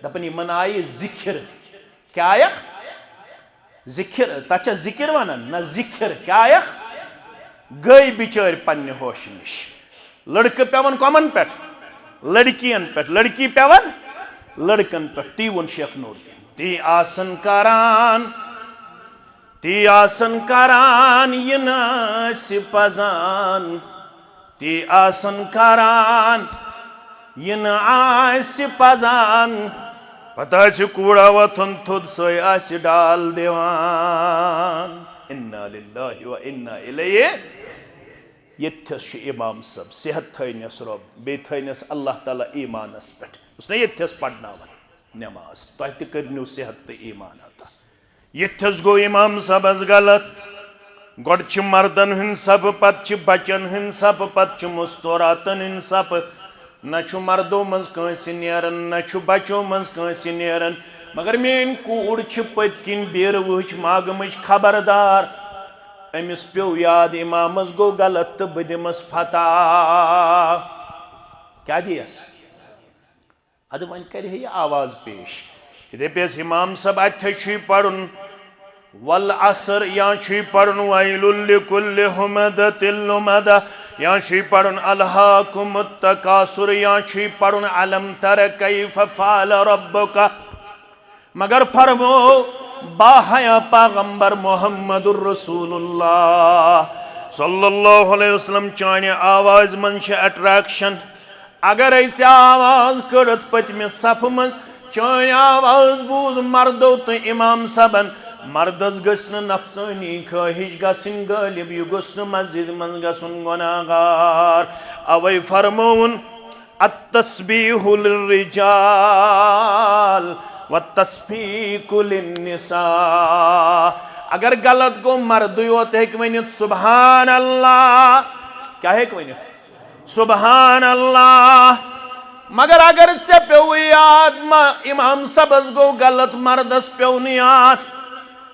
دپن یمن آئی ذکر کیا آیخ ذکر تچا ذکر ونن نہ ذکر کیا آیخ گئی بچار پنہ ہوش نش لڑکہ پیون کمن پیٹ لڑکین پیٹ لڑکی پیون لڑکن پیٹ تی ون شیخ نور الدین تی آسن کران ین آسی پزان تی آسن کران ین آسی پزان پتہ چھ کوڑا وطن تھود سوئی آسی ڈال دیوان انا للہ و انا الیہ یتھس چھ امام صاحب صحت تھینس رب بی تھینس اللہ تعالی ایمانس پہ اس نے یتھس پڑھناون نماز تہ تہ کرنو صحت تو ایمان عطا یتھس گو امام صاحب غلط گوڑ چھ مردن ہن سب پت چھ بچن ہن سب پت چھ مستوراتن ہن سب نہ چھ مردو منز کنس نیرن نہ چھ بچو منز کنس نیرن مگر مین کوڑ چھ پت کن بیر وچ ماگمچ خبردار امس پیو یاد امامس گو غلط تو بدمس فتح کیا دیس اد ون کر یہ آواز پیش دپیس امام صاحب اتھے چھ پڑھن والعصر یا چھ پڑھن ویل لکل ہمدۃ لمدہ یا چھ پڑھن الہاکم التکاثر یا چھ پڑھن علم تر کیف فعل ربک مگر فرمو باحیا پیغمبر محمد الرسول اللہ صلی اللہ علیہ وسلم چانہ آواز من چھ اٹریکشن اگر ایسے آواز کڑت پتم صف من چانہ آواز بوز مردو تو امام صاحبن مردس گسن نفسانی خواہش گسن غالب یہ گسن مسجد من گسن گناہگار اوے فرمون التسبیح للرجال والتسبیح للنساء اگر غلط گو مرد یوت ہیک ونت سبحان اللہ کیا ہیک ونت سبحان اللہ مگر اگر ژے پیو یاد امام صاحبس گو غلط مردس پیو نہ یاد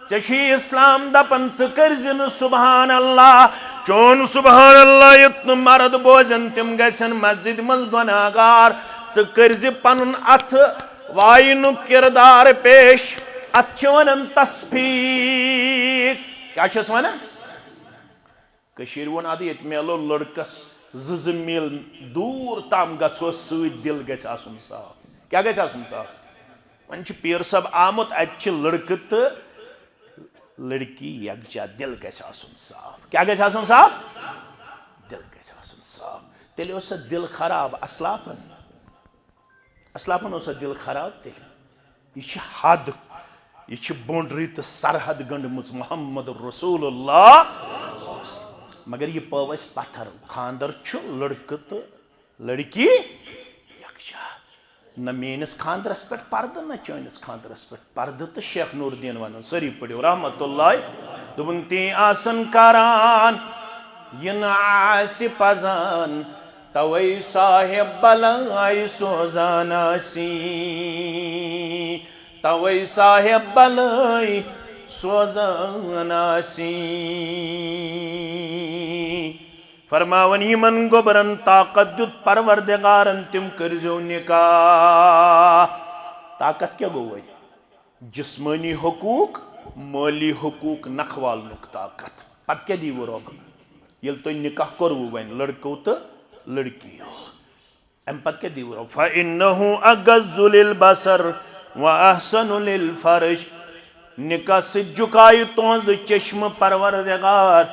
ژےٚ اسلام دپان ژٕ کٔرزِ نہٕ سبحان اللہ چون سبحان اللہ یُتھ نہٕ مرد بوزن تِم گژھن مسجد منٛز گۄناہگار ژٕ کٔرزِ پنُن اتھٕ واینُک کردار پیش اتھ چھِ ونان تصفیق کیٛاہ چھِس ونان کٔشیٖرِ ووٚن ادٕ ییٚتہِ میلو لڑکس زٕ میل دوٗر تام گژھوس سۭتۍ دل گژھِ آسُن صاف کیٛاہ گژھِ آسُن صاف وۄنۍ چھُ پیٖر صٲب آمُت اتہِ چھِ لڑکہٕ تہٕ لڑکی یکجا دل گژھِ آسُن صاف کیٛاہ گژھِ آسُن صاف دل گژھِ آسُن صاف تیٚلہِ اوس سا دل خراب اسلافن اوس سا دل خراب تیٚلہِ یہ چھِ حد یہ چھِ بونڈری تہٕ سرحد گٔنڈمٕژ محمد رسول اللہ مگر یہ پٲو اَسہِ پتھر خاندر چھُ لڑکہٕ تہٕ لڑکی یکجا نہ میٲنِس خاندرس پٮ۪ٹھ پردٕ نہ چٲنِس خاندرس پٮ۪ٹھ پردٕ تہٕ شیخ نور الدین ونان سٲری پٔرِو رحمت اللہ دوٚپُن تی آسن کران یہِ نہٕ آسہِ پزان توے صاحب بلٲے سوزان آسی توے صاحب بلٲے سوزان آسی فرماون یمن گوبرن طاقت دیت پروردگارن تم کرزو نکاح طاقت کیا گو وی جسمانی حقوق مالی حقوق نکھوالنک طاقت پت کیا دیو رب یل تو نکاح کرو وین لڑکو تو لڑکی ہو ام پت کیا دیو رب فَإِنَّهُ أَغَضُّ لِلْبَصَرِ وَأَحْسَنُ لِلْفَرْجِ نکاح سے جھکائی تونز چشم پروردگار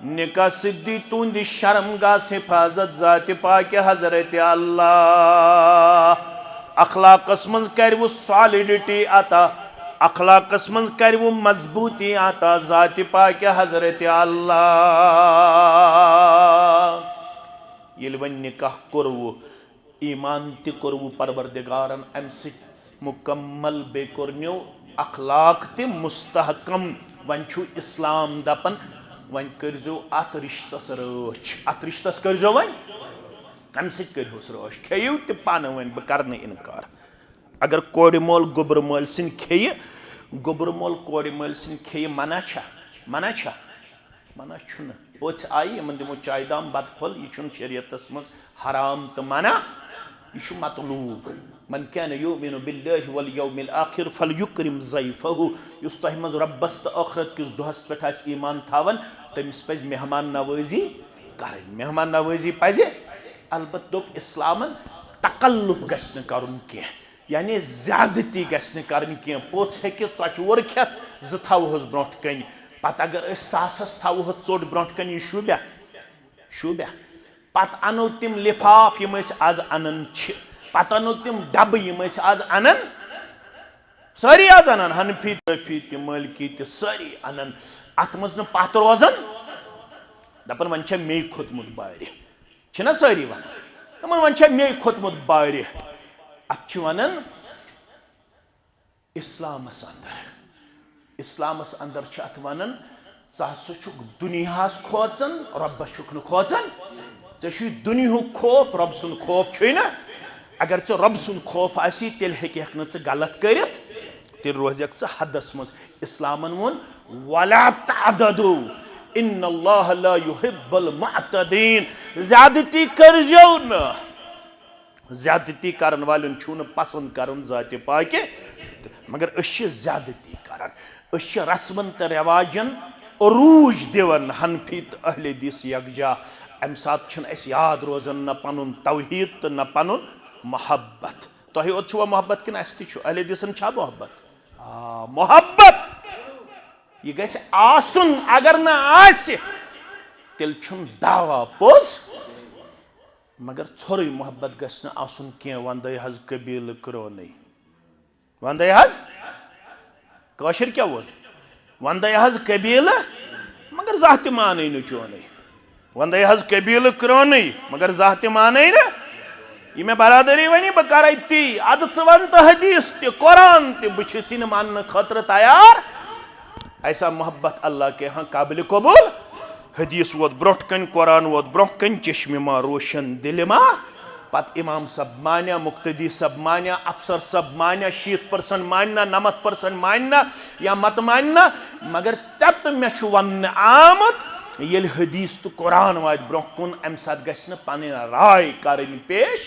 نکاح صدی توندی شرمگاہ سے حفاظت ذات پاک حضرت اللہ اخلاق منز کر وہ سالیڈیٹی آتا اخلاق منز کر وہ مضبوطی آتا ذات پاک حضرت اللہ یل ون نکاح کرو ایمان تی کرو پروردگارن ام سے مکمل بے کرنیو اخلاق تی مستحکم ون چھو اسلام دپن ون کرزو ات رشتس رٲچھ ات رشتس کرزو ون کم سۭتۍ کٔرۍہوس رٲچھ کھیٚیِو تہِ پانہٕ ؤنۍ بہٕ کرٕ نہٕ اِنکار اگر کورِ مول گوٚبرٕ مٲلۍ سٕنٛدۍ کھیٚیہِ گوٚبرٕ مول کورِ مٲلۍ سٕنٛدۍ کھیٚیہِ منع چھا منع چھُنہٕ پٔژھۍ آیہِ یِمن دِمو چایہِ دام بتہٕ پھوٚل یہِ چھُنہٕ شریعتس منٛز حرام تہٕ منع یہ چھُ مطلوب من كان يؤمن بالله واليوم الآخر فليكرم ضيفه یُس تۄہہِ منٛز رۄبس تہٕ ٲخرت کِس دۄہس پٮ۪ٹھ آسہِ ایمان تھاوان تٔمِس پزِ مہمان نوٲزی کرٕنۍ مہمان نوٲزی پزِ البتہ دوٚپ اسلامن تکلف گژھِ نہٕ کرُن کینٛہہ یعنی زیادتی گژھِ نہٕ کرٕنۍ کینٛہہ پوٚژھ ہیٚکہِ ژۄچہِ کھٮ۪تھ زٕ تھاوہوس برونٛٹھ کنہِ پتہٕ اگر أسۍ ساسس تھاوہوس ژوٚٹ برونٛٹھ کنہِ یہِ شوٗبیا پتہٕ انو تِم لفاف یِم أسۍ آز انان چھِ پتہٕ انو تِم ڈبہٕ یِم أسۍ آز انان سٲری آز انان حنفی تٲفی تہِ مٲلکی تہِ سٲری انان اتھ منٛز نہٕ پتھ روزان دپان وۄنۍ چھےٚ مے کھوٚتمُت بارِ چھِنہ سٲری ونان دپان وۄنۍ چھےٚ مے کھوٚتمُت بارِ اتھ چھِ ونان اسلامس اندر چھِ اتھ ونان ژٕ ہسا چھُکھ دُنیاہس کھوژان رۄبس چھُکھ نہٕ کھوژان ژےٚ چھُے دُنیہُک خوف رۄب سُنٛد خوف چھُے نہ اگر ژےٚ رۄب سُنٛد خوف آسی تیٚلہِ ہیٚککھ نہٕ ژٕ غلط کٔرِتھ تیٚلہِ روزکھ ژٕ حدس منٛز اسلامن ووٚن ولا تعددوا ان اللہ لا يحب المعتدین زیادتی کٔرزیو نہٕ زیادتی کرن والٮ۪ن چھُو نہٕ پسند کرُن ذاتِ پاکہِ مگر أسۍ چھِ زیادتی کران أسۍ چھِ رسمن تہٕ رٮ۪واجن عروٗج دِوان حنفی تہٕ اہل حدیث یکجا امہِ ساتہٕ چھُنہٕ اَسہِ یاد روزان نہ پنُن توحیٖد تہٕ نہ پنُن محبت تۄہہِ یوت چھُوا محبت کِنہٕ اَسہِ تہِ چھُ اہل حدیثن چھا محبت محبت یہِ گژھِ آسُن اگر نہٕ آسہِ تیٚلہِ چھُنہٕ دعوا پوٚز مگر ژھورٕے محبت گژھِ نہٕ آسُن کینٛہہ وندے حظ قبیٖلہٕ کرٛونٕے وندے حظ کٲشِر کیٛاہ ووٚن وندے حظ قبیٖلہٕ مگر زانٛہہ تہِ مانے نہٕ چونٕے وندے حظ قبیٖلہٕ کرٛونٕے مگر زانٛہہ تہِ مانے نہٕ یہ مےٚ برادری ونی بہٕ کرے تی ادٕ ژٕ ون تہٕ حدیث تہِ قرآن تہِ بہٕ چھُس یہِ نہٕ ماننہٕ خٲطرٕ تیار ایسا محبت اللہ کے ہاں قابل قبول حدیث ووت برونٛٹھ کنہِ قرآن ووت برونٛہہ کنہِ چشمہِ ما روشن دِلہِ ما پت امام صاحب مانیا مقتدی صاحب مانیا افسر صاحب مانیا 60% ماننا 90% ماننا یا مت ماننا مگر ژےٚ تہٕ مےٚ چھُ وننہٕ آمُت ییٚلہِ حدیث تہٕ قرآن واتہِ برونٛہہ کُن امہِ ساتہٕ گژھِ نہٕ پنٕنۍ راے کرٕنۍ پیش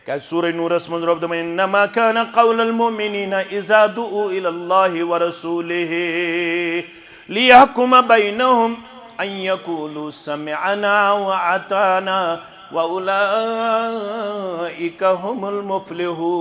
کیازِ سورہ نورس منٛز رۄب دوٚپن انما كان قول المؤمنین اذا دعوا الى الله ورسوله ليحكم بينهم ان يقولوا سمعنا وأطعنا وأولئك هم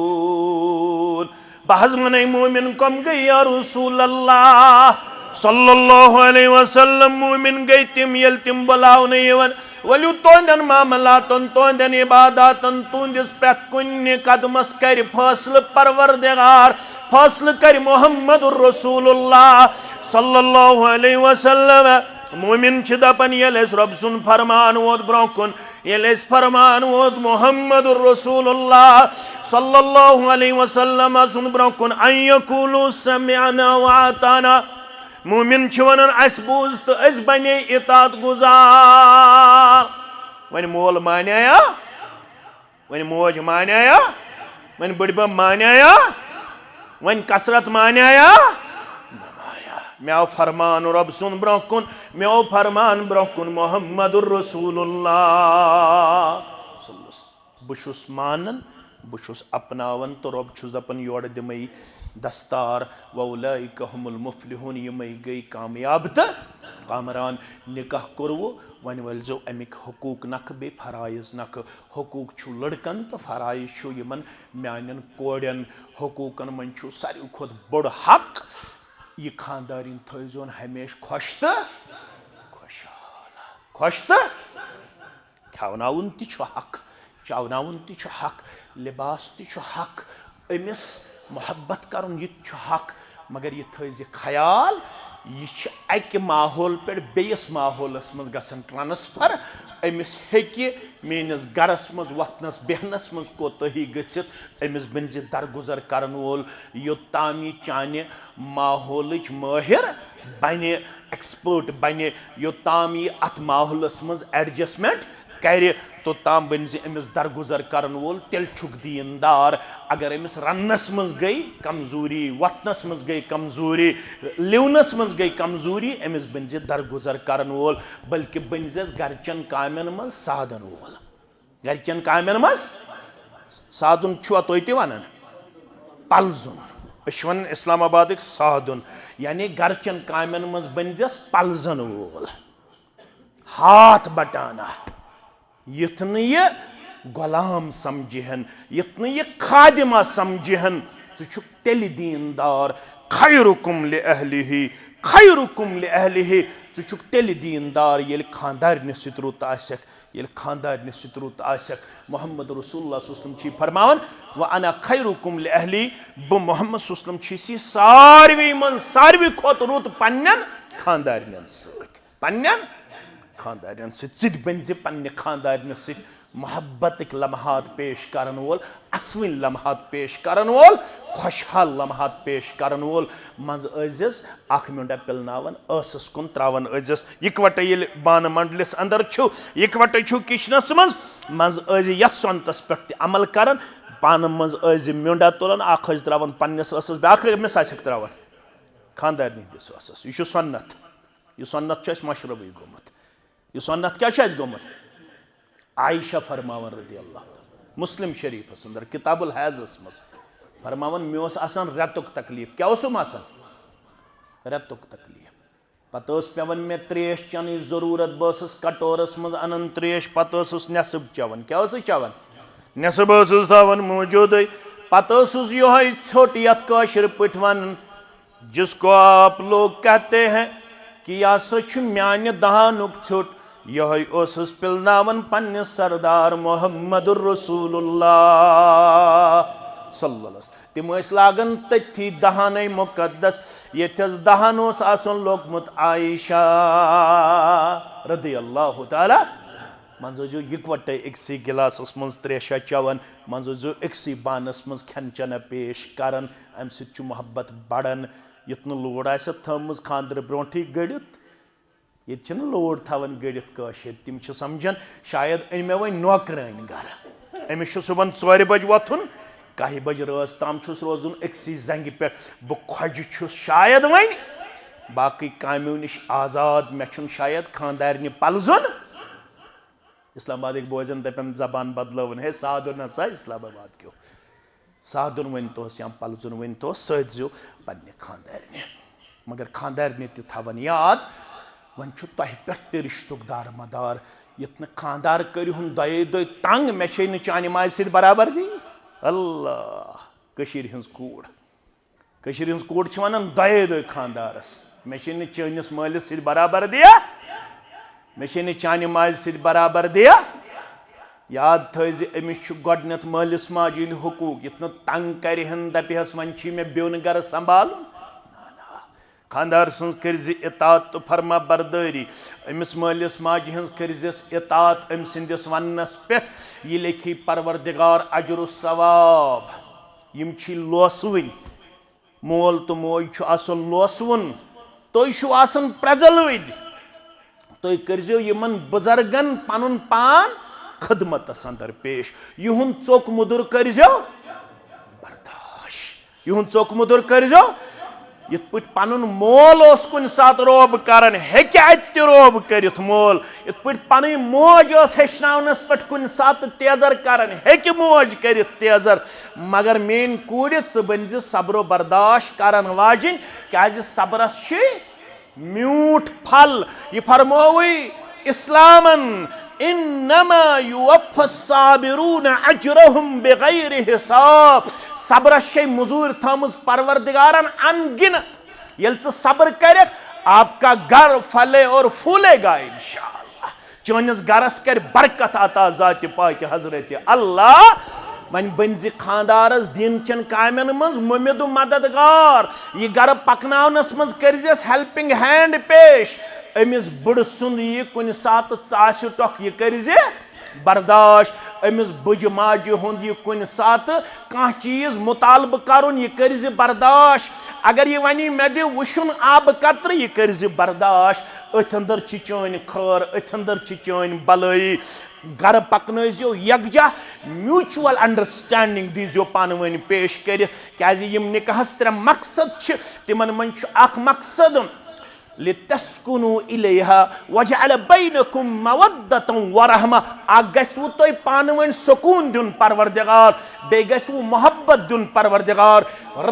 المفلحون بحث من مومن کم گئی یا رسول اللہ صلی اللہ علیہ وسلم مومن گئی تم یل تم بلاو نیون ولیو توندن معاملاتن توندن عباداتن توندس پرت کن قدمس کر فاصل پروردگار فاصل کر محمد رسول اللہ صلی اللہ علیہ وسلم مومن چھ دپن یل اس رب سن فرمان ووت برونٛہہ کُن یل اس فرمان ووت محمد رسول اللہ صلی اللہ علیہ وسلم سن برونٛہہ کُن ان یقولوا سمعنا وأطعنا مومن چھ ونان اس بوز تو اس بنے اطاعت گزار ون مول مانیا ون موج مانیا ون بڑبب مانیا ون کثرت مانیا میں آو فرمان رب سن برونٛہہ کُن میں آو فرمان برونٛہہ کُن محمد رسول اللہ بہٕ مانن بہٕ اپناون تو رب چھُس دپان یورٕ دِمے دستار وَأُولَئِكَ هُمُ الْمُفْلِحُونَ یِمے گٔے کامیاب تہٕ کامران نکاح کوٚروٕ وۄنۍ ؤلزیو امیِکۍ حقوٗق نکھٕ بیٚیہِ فرٲیض نکھٕ حقوٗق چھُ لڑکن تہٕ فرٲیض چھُ یِمن میانٮ۪ن کورٮ۪ن حقوٗقن منٛز چھُ ساروی کھۄتہٕ بوٚڑ حق یہ خاندارین تھٲیزون ہمیشہ خوش تہٕ خوش تہٕ کھٮ۪وناوُن تہِ چھُ حق چاوناوُن تہِ چھُ حق لباس تہِ چھُ حق أمِس محبت کرُن یہِ تہِ چھُ حق مگر یہِ تھٲیزِ خیال یہِ چھِ اکہِ ماحول پٮ۪ٹھ بیٚیِس ماحولس منٛز گژھان ٹرانسفر أمِس ہیٚکہِ میٲنِس گرس منٛز وۄتھنس بیہنس منٛز کوتٲہی گٔژھِتھ أمِس بنزِ درگُزر کرن وول یوٚتام یہِ چانہِ ماحولٕچ مٲہِر بنہِ ایکسپٲرٹ بنہِ یوٚتام یہِ اتھ ماحولس منٛز ایڈجسٹمنٹ کرِ توٚتام بنزِ أمِس درگُزر کرن وول تیٚلہِ چھُکھ دیٖندار اگر أمِس رننس منٛز گٔے کمزوٗری وۄتھنس منٛز گٔے کمزوٗری لِونس منٛز گٔے کمزوٗری أمِس بنزِ درگُزر کرن وول بلکہِ بنزٮ۪س گرچن کامٮ۪ن منٛز سادن وول گرچن کامٮ۪ن منٛز سادُن چھُوا تُہۍ تہِ ونان پلزُن أسۍ چھِ ونان اسلام آبادٕکۍ سادُن یعنی گرچن کامٮ۪ن منٛز بنزٮ۪س پلزن وول ہاتھ بٹانا یُتھ نہٕ یہِ غۄلام سمجھِہن یُتھ نہٕ یہِ خادمہ سمجھِہن ژٕ چھُکھ تیٚلہِ دیٖندار خیرُکُم لِأہلِہِ خیرُکُم لِأہلِہِ ژٕ چھُکھ تیٚلہِ دیٖندار ییٚلہِ خاندارنِس سۭتۍ رُت آسٮ۪کھ ییٚلہِ خاندارنِس سۭتۍ رُت آسٮ۪کھ محمد رسول اللہ صلی اللہ علیہ وسلم چھِ فرماوان وَأَنَا خَيْرُكُمْ لِأَهْلِي بہٕ محمد صلی اللہ علیہ وسلم چھُس ساروٕے منٛز ساروٕے کھۄتہٕ رُت پننٮ۪ن خاندارنٮ۪ن سۭتۍ پننٮ۪ن خاندارنٮ۪ن سۭتۍ ژٕ تہِ بنزِ پننہِ خاندارنِس سۭتۍ محبتٕکۍ لمحات پیش کرن وول اصوٕنۍ لمحات پیش کرن وول خۄشحال لمحات پیش کرن وول منٛزٕ ٲسۍزٮ۪س اکھ میونٛڈا پِلناوان ٲسس کُن تراوان ٲسۍزٮ۪س یِکوٹے ییٚلہِ بانہٕ منڈلِس انٛدر چھُو یِکوٹے چھُو کچنس منٛز منٛزٕ ٲسۍزِ یتھ سۄنتس پٮ۪ٹھ تہِ عمل کران پانہٕ منٛز ٲسۍزِ میونٛڈا تُلان اکھ ٲسۍ تراوان پننِس ٲسس بیاکھ أمِس آسٮ۪کھ تراوان خاندارنہِ ہٕنٛدِس ٲسس یہِ چھُ سۄنت یہِ سۄنت چھُ اَسہِ مشربٕے گوٚمُت یہ سنت کیا چھُ گوٚمُت عائشہ فرماون رضی اللہ تعالیٰ مسلم شریفس اندر کتاب الحیضس مز فرماون مےٚ اوس آسان رٮ۪تُک تکلیٖف کیٛاہ اوسُم آسان رٮ۪تُک تکلیٖف پتہٕ ٲس پیٚوان مےٚ ترٛیش چٮ۪نٕچ ضروٗرت بہٕ ٲسٕس کٹورس منٛز انان ترٛیش پتہٕ ٲسٕس نٮ۪صٕب چٮ۪وان کیٛاہ ٲسٕس چٮ۪وان نٮ۪صٕب ٲسٕس تھاوان موٗجوٗدٕے پتہٕ ٲسٕس یِہوے ژھوٚٹ یتھ کٲشِر پٲٹھۍ ونان جس کو آپ لوگ کہتے ہیں کہ یہِ ہسا چھُ میانہِ دہانُک ژھوٚٹ یِہوے اوسُس پِلناوان پننِس سردار محمد رسول اللہ صلی اللہ علیہ وسلم تِم ٲسۍ لاگان تٔتھی دہانے مُقدس ییٚتھس دہن اوس آسان لوگمُت عائشہ رضی اللہ تعالیٰ منٛزٕ ٲسۍزیو یِکوٹے أکسٕے گِلاسس منٛز تریشا چٮ۪وان منٛزٕ ٲسۍزیو أکسٕے بانس منٛز کھٮ۪ن چٮ۪نا پیش کران امہِ سۭتۍ چھُ محبت بڑان یُتھ نہٕ لوڑ آسٮ۪کھ تھٲومٕژ خانٛدرٕ برونٛٹھٕے گٔڑِتھ ییٚتہِ چھِنہٕ لوڑ تھاوان گٔڑِتھ کٲشِرۍ تِم چھِ سمجھان شاید أنۍ مےٚ وۄنۍ نوکرٲنۍ گرٕ أمس چھُ صُبحن 4 بجہِ وۄتھُن 1 بجہِ رٲژ تام چھُس روزُن أکسٕے زنٛگہِ پٮ۪ٹھ بہٕ خۄجہِ چھُس شاید وۄنۍ باقٕے کامیو نِش آزاد مےٚ چھُنہٕ شاید خانٛدارنہِ پلزُن اسلام آبادٕکۍ بوزن دپن زبان بدلٲوٕن ہے سادُن ہسا اسلام آباد کیو سادُن ؤنۍتوس یا پلزُن ؤنۍتوس سۭتۍ زیو پننہِ خانٛدارنہِ مگر خانٛدارنہِ تہِ تھاوَن یاد وۄنۍ چھُ تۄہہِ پٮ۪ٹھ تہِ رِشتُک دار مدار یِتھ نہٕ خانٛدار کٔرِہُن دۄیے دۄہہِ تنٛگ مےٚ چھے نہٕ چانہِ ماجہِ سۭتۍ برابردی اللہ کٔشیٖرِ ہٕنٛز کوٗر کٔشیٖرِ ہٕنٛز کوٗر چھِ وَنان دۄیے دۄہہِ خانٛدارس مےٚ چھے نہٕ چٲنِس مٲلِس سۭتۍ برابردیہ مےٚ چھے نہٕ چانہِ ماجہِ سۭتۍ برابردیہ یاد تھٲیزِ أمِس چھُ گۄڈنٮ۪تھ مٲلِس ماجہِ ہٕنٛدۍ حقوٗق یِتھ نہٕ تنٛگ کَرِہن دَپہَس وۄنۍ چھی مےٚ بیوٚن گرٕ سنٛبھالُن خانٛدار سٕنٛز کٔرۍزِ اطاعت تہٕ فرما بردٲری أمِس مٲلِس ماجہِ ہٕنٛز کٔرۍزٮ۪س اطاعت أمۍ سٕنٛدِس وَننَس پٮ۪ٹھ یہِ لیکھی پروردِگار اجر و ثواب یِم چھی لوسوٕنۍ مول تہٕ موج چھُ آسان لوسوُن تُہۍ چھِو آسان پرٛزلوٕنۍ تُہۍ کٔرۍزیو یِمن بُزرگن پنُن پان خدمتس اندر پیش یِہُنٛد ژوٚک موٚدُر کٔرۍزیو برداش یِہُنٛد ژوٚک موٚدُر کٔرۍزیو یِتھ پٲٹھۍ پنُن مول اوس کُنہِ ساتہٕ روب کران ہیٚکہِ اَتہِ تہِ روب کٔرِتھ مول یِتھ پٲٹھۍ پنٕنۍ موج ٲس ہیٚچھناونس پٮ۪ٹھ کُنہِ ساتہٕ تیزر کران ہیٚکہِ موج کٔرِتھ تیزر مگر میٲنۍ کوٗرِ ژٕ بٔنزِ صبر و برداش کرن واجِنۍ کیازِ صبرس چھِ میوٗٹھ پھل یہ فرمووٕے اسلامن انما یوفى الصابرون اجرهم بغیر حساب صبرس چھے مزوٗرۍ تھٲمٕژ پروردگارن ان گنت ییٚلہِ ژٕ صبر کرکھ آپ کا گھر پھلے اور پھولے گا انشاءاللہ چٲنِس گرس کرِ برکت عطا ذاتِ پاکِ حضرت اللہ وۄنۍ بٔنزِ خانٛدارس دیٖن چٮ۪ن کامٮ۪ن منٛز مُمِد و مددگار یہِ گرٕ پکناونس منٛز کٔرۍزٮ۪س ہیلپنگ ہینڈ پیش أمِس بٕڑٕ سُنٛد یہِ کُنہِ ساتہٕ ژاسہِ ٹۄکھ یہِ کٔرۍزِ برداش أمِس بٕجہِ ماجہِ ہُنٛد یہِ کُنہِ ساتہٕ کانٛہہ چیٖز مُطالبہٕ کرُن یہِ کٔرۍزِ برداش اگر یہِ وَنی مےٚ دِ وُشُن آبہٕ قطرٕ یہِ کٔرۍزِ برداش أتھۍ انٛدر چھِ چٲنۍ خٲر أتھۍ انٛدر چھِ چٲنۍ بلٲیی گرٕ پکنٲیزیو یکجاہ میوٗچول انڈرسٹینڈنگ دیٖزیو پانہٕ ؤنۍ پیش کٔرِتھ کیازِ یِم نِکاحس 3 مقصد چھِ تِمن منٛز چھُ اکھ مقصد لِتَسْكُنُوا إِلَيْهَا وَجَعَلَ بَيْنَكُمْ مَوَدَّةً وَرَحْمَةً اکھ گژھوٕ تۄہہِ پانہٕ ؤنۍ سکوٗن دیُن پروردِگار بیٚیہِ گژھوٕ محبت دیُن پروردِگار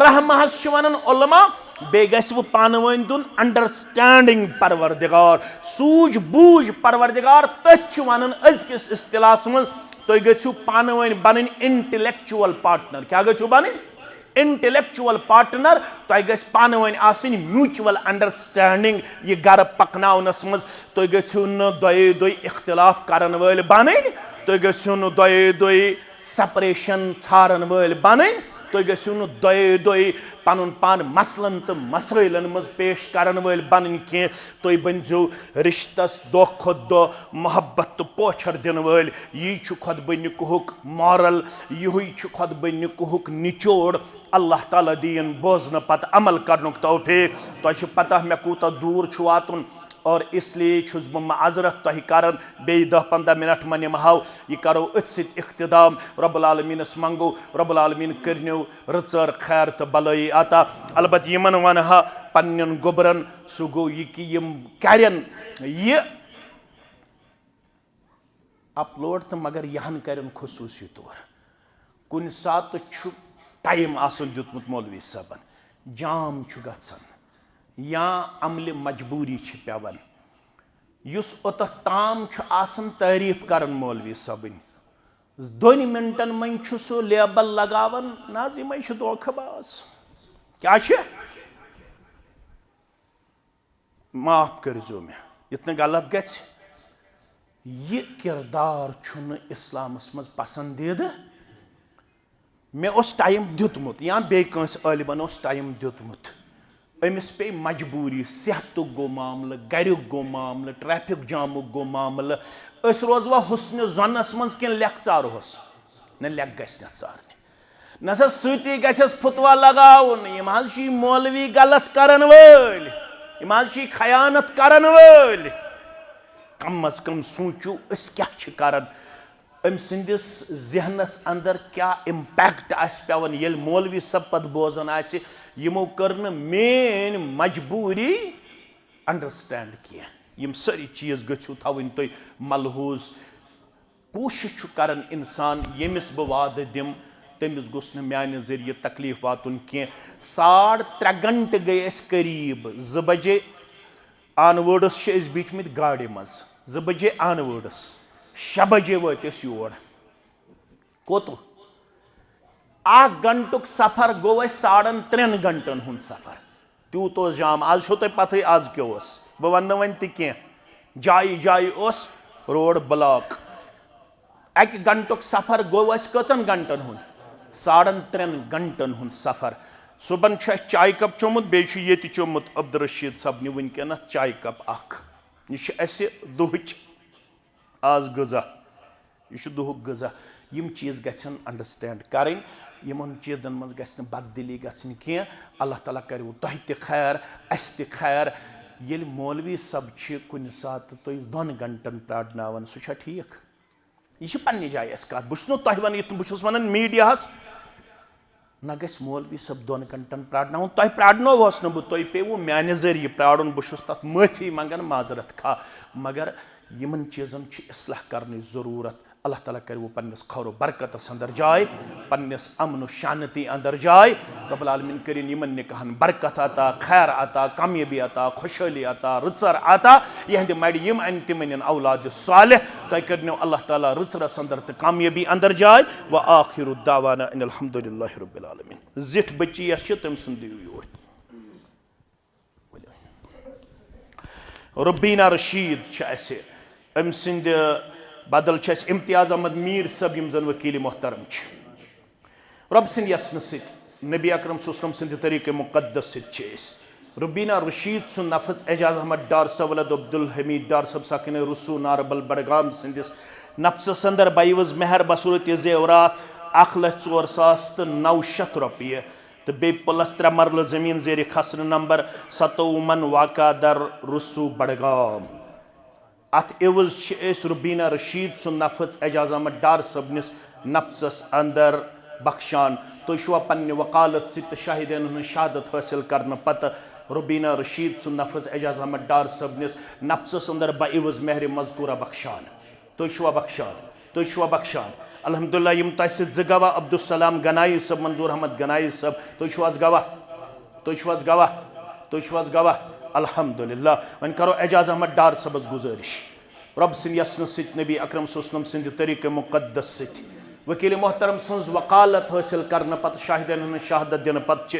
رحمہس چھِ وَنان علما بیٚیہِ گژھوٕ پانہٕ ؤنۍ دیُن انڈرسٹینڈنگ پروردِگار سوٗجھ بوٗجھ پروردِگار تٔتھۍ چھِ وَنان أزکِس اصطلاحس منٛز تُہۍ گٔژھِو پانہٕ ؤنۍ بنٕنۍ انٹلیکچُول پارٹنر کیٛاہ گٔژھِو بنٕنۍ انٹلیکچُول پارٹنر تۄہہِ گژھِ پانہٕ ؤنۍ آسٕنۍ میوٗچول انڈرسٹینڈنگ یہِ گرٕ پکناونس منٛز تُہۍ گٔژھِو نہٕ دۄیے دۄہہِ اختلاف کرن وٲلۍ بنٕنۍ تُہۍ گٔژھِو نہٕ دۄیے دۄہہِ سپریشن ژھارن وٲلۍ بنٕنۍ تُہۍ گٔژھِو نہٕ دۄیے دۄہہِ پنُن پان مسلن تہٕ مسٲیلن منٛز پیش کرن وٲلۍ بنٕنۍ کینٛہہ تُہۍ بٔنزیو رشتس دۄہ کھۄتہٕ دۄہ محبت تہٕ پوچھر دِنہٕ وٲلۍ یی چھُ خۄطبہٕ نِکہُک مارل یِہُے چھُ خۄطبہٕ نِکہُک نچوڑ اللہ تعالیٰ دِیِن بوزنہٕ پتہٕ عمل کرنُک توفیٖق تۄہہِ چھُ پتہ مےٚ کوٗتاہ دوٗر چھُ واتُن اور اس لیے چھُس بہٕ معذرت تۄہہِ کران بیٚیہِ 10-15 منٹ مہ نِمہو یہِ کرو أتھۍ سۭتۍ اختتام رۄب العالمیٖنس منٛگو رۄب العالمیٖن کٔرنو رٕژر خیر تہٕ بلٲیی عطا البتہ یِمن ونہٕ ہا پننٮ۪ن گوٚبرن سُہ گوٚو یہِ کہِ یِم کرن یہِ اپلوڈ تہٕ مگر یہِ ہن کرن خصوٗصی طور کُنہِ ساتہٕ چھُ ٹایم آسان دیُتمُت مولوی صٲبن جام چھُ گژھان یا عملہِ مجبوٗری چھِ پٮ۪وان یُس اوٚتتھ تام چھُ آسان تعریٖف کران مولوی صٲبٕنۍ 2 منٹن منٛز چھُ سُہ لیبل لگاوان نہ حظ یِمے چھِ دھوکہٕ باز کیٛاہ چھِ معاف کٔرۍزیو مےٚ یِتھ نہٕ غلط گژھِ یہِ کِردار چھُنہٕ اِسلامس منٛز پسندیٖدٕ مےٚ اوس ٹایم دیُتمُت یا بیٚیہِ کٲنٛسہِ عٲلمن اوس ٹایم دیُتمُت أمِس پیٚیہِ مجبوٗری صحتُک گوٚو معاملہٕ گریُک گوٚو معاملہٕ ٹریفک جامُک گوٚو معاملہٕ أسۍ روزوا حُسنہِ زۄنس منٛز کِنہٕ لیٚکھٕ ژارہوس نہ لیٚکھٕ گژھِ نہٕ ژارنہِ نہ سا سۭتی گژھٮ۪س پھُتوا لگاوُن یِم حظ چھِ مولوی غلط کرن وٲلۍ یِم حظ چھِ خیانت کرن وٲلۍ کم از کم سوٗنچِو أسۍ کیٛاہ چھِ کران ام سندس ذہنس اندر کیا امپیکٹ آس پیوان یل مولوی صاحب پتہ بوزان آسہ یمو کرن مین مجبوری انڈرسٹینڈ کی یم ساری چیز گھو تھوین تھی ملحوظ کوشش کران انسان یمس بہ وعدہ دم تمس گوس میانہ ذریعہ تکلیف واتن کی 3.5 گھنٹہ گئی اس قریب 2 بجے آن ورڈس بیٹھ مت گاڑی مز 2 بجے آن ورڈس 6 بجے وات یور کوت 1 گھنٹک سفر گو 3.5 گھنٹن ہند سفر تیوت جام آج چھو تہ پتہ آج کیا بہ ون ون تہ جائے جائے روڈ بلاک 1 گھنٹک سفر گو کچن گھنٹن ہند 3.5 گھنٹن ہند سفر صبح چائے کپ چومت بیچ یہ چومت عبدالرشید صاحب ونکن چائے کپ اخ یہ دہچ آز غذا یہ دہک غذا یم چیز گھن انڈرسٹینڈ کریں یمن چیزن من گھن بددلی گھن کی اللہ تعالیٰ کرو تہ تہ خیر اس تہ خیر یل مولوی صاحب کن سات تھی 2 گھنٹن پرارناون سہ ٹھیک یہ پنہ جائے اس کت بہس نا تہ ون بہس ونان میڈیاہس نہ گھس مولوی صاحب 2 گھنٹن پرارناون تہ پرارنوس نا بہ تہ پیو میانہ ذریعہ پرارن بہس تک معافی منگان معذرت خواہ مگر یمن چیزن اصلاح کرنے ضرورت اللہ تعالیٰ کرو پنس خور و برکتس اندر جائے پنس امن و شانتی اندر جائے رب العالمین کرین یمن نکاحن برکت عطا خیر عطا کامیابی عطا خوشحالی عطا رژر عطا یہند مڑ یم ان تم ان اولاد صالح تہ کرنو اللہ تعالیٰ رژرس اندر تو کامیابی اندر جائے و آخر دعوانا ان الحمدللہ رب العالمین زٹھ بچی یس تم سن دیو یور ربینہ رشید اسے ام سند بدل امتیاز احمد میر صاحب یم زن وکیل محترم رب سند یسن ست نبی اکرم صلی اللہ علیہ وسلم سند طریق مقدس ست ربینہ رشید سن نفذ اعجاز احمد ڈار صاحب ولد عبدالحمید ڈار صاحب ساکن رسو ناربل بڑگام سندس نفس اندر بائیوز مہر بصورت زیورات 1,04,900 روپیہ تو بی پلس 3 مرل زمین زیر خسر نمبر 57 واقع در رسو بڑگام ات عوض ربینہ رشید سن نفذ اعجاز احمد ڈار صبنس نفسس اندر بخشان تو شوا پنہ وقالت ست شاہدین ہن شہادت حاصل کرنے پتہ ربینہ رشید سن نفذ اعجاز احمد ڈار صبنس نفسس اندر بعوض مہر مذکورہ بخشان تو شوا بخشان الحمدللہ یم تہ ست 2 گواہ عبدالسلام گنائی صاحب منظور احمد گنائی صاحب تو شواز گواہ الحمدللہ ون کرو اعجاز احمد ڈار صاحبس گزارش رب سن یسن ست نبی اکرم صلی اللہ علیہ وسلم سند طریق مقدس ست وکیل محترم سنز وقالت حاصل کرنے پتہ شاہدین ہن شہادت دن پتہ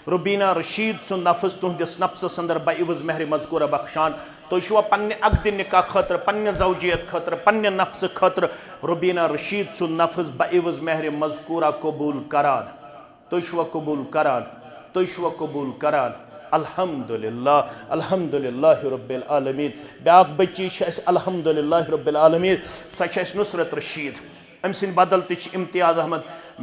ربینہ رشید سن نفذ تہندس نفسس اندر بعوض مہر مذکورہ بخشان تو شوا پنہ عقد نکاح خاطر پنہ زوجیت خاطر پنہ نفس خاطر ربینہ رشید سن نفذ بعوض مہر مذکورہ قبول کران تو شوا قبول کران الحمدللہ رب العالمین بیاق بچی الحمدللہ رب العالمین سہ نصرت رشید ام سن بدل تہ امتیاز احمد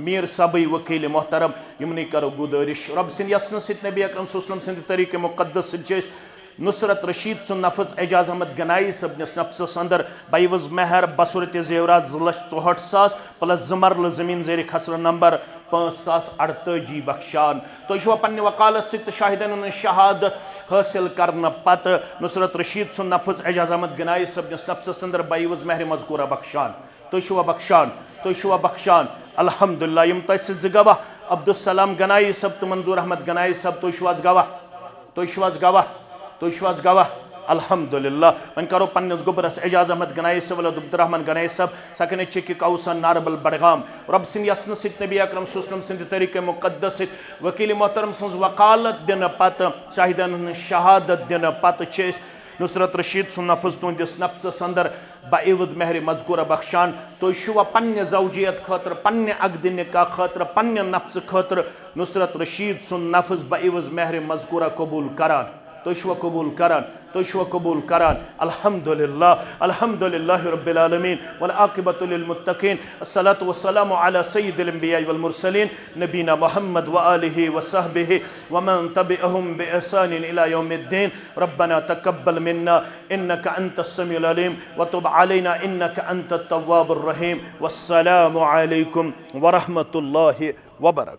میر صبی وکیل محترم یمنی کرو گزارش رب سن یسن ست نبی اکرم صلی اللہ علیہ وسلم سند طریق مقدس ست نصرت رشید سن نفذ اعجاز احمد گنائی صبنس نفسس اندر بعوض مہر بصورت زیورات 2,64,000 پلس 2 مرل زمین زیر خسر نمبر 5,048 بخشان تو شوا پنہ وقالت ست شاہدین ہن شہادت حاصل کرنے پتہ نصرت رشید سن نفذ اعجاز احمد گنائی صبنس نفسس اندر بعوض مہر مذکورہ بخشان تو شوا بخشان الحمدللہ یم تہ ست 2 گواہ عبدالسلام گنائی صاحب تو منظور احمد گنائی صاحب تو شواز گواہ الحمدللہ ون کرو پنس گبرس اعجاز احمد گنائی صاحب ولد عبدالرحمن گنائی صاحب سکن چکی کوسن ناربل بڑگام رب سن یسن ست نبی اکرم صلی اللہ علیہ وسلم سند طریق مقدس ست وکیل محترم سنز وقالت دن پتہ شاہدین ہن شہادت دن پتہ نصرت رشید سن نفذ تہندس نفسس اندر بعوض مہر مذکورہ بخشان تو شوا پنہ زوجیت خاطر پنہ عقد نکاح خاطر پنہ نفس خاطر نصرت رشید سن نفذ بعوض مہر مذکورہ قبول کران تشوا قبول کران تشوا قبول کران الحمد لله رب العالمين والعاقبة للمتقين الصلاة والسلام على سيد الانبياء والمرسلين نبينا محمد وآله وصحبه ومن تبعهم بإحسان إلى يوم الدين ربنا تقبل منا إنك أنت السميع العليم وتب علينا إنك أنت التواب الرحيم والسلام عليكم ورحمة الله وبركاته.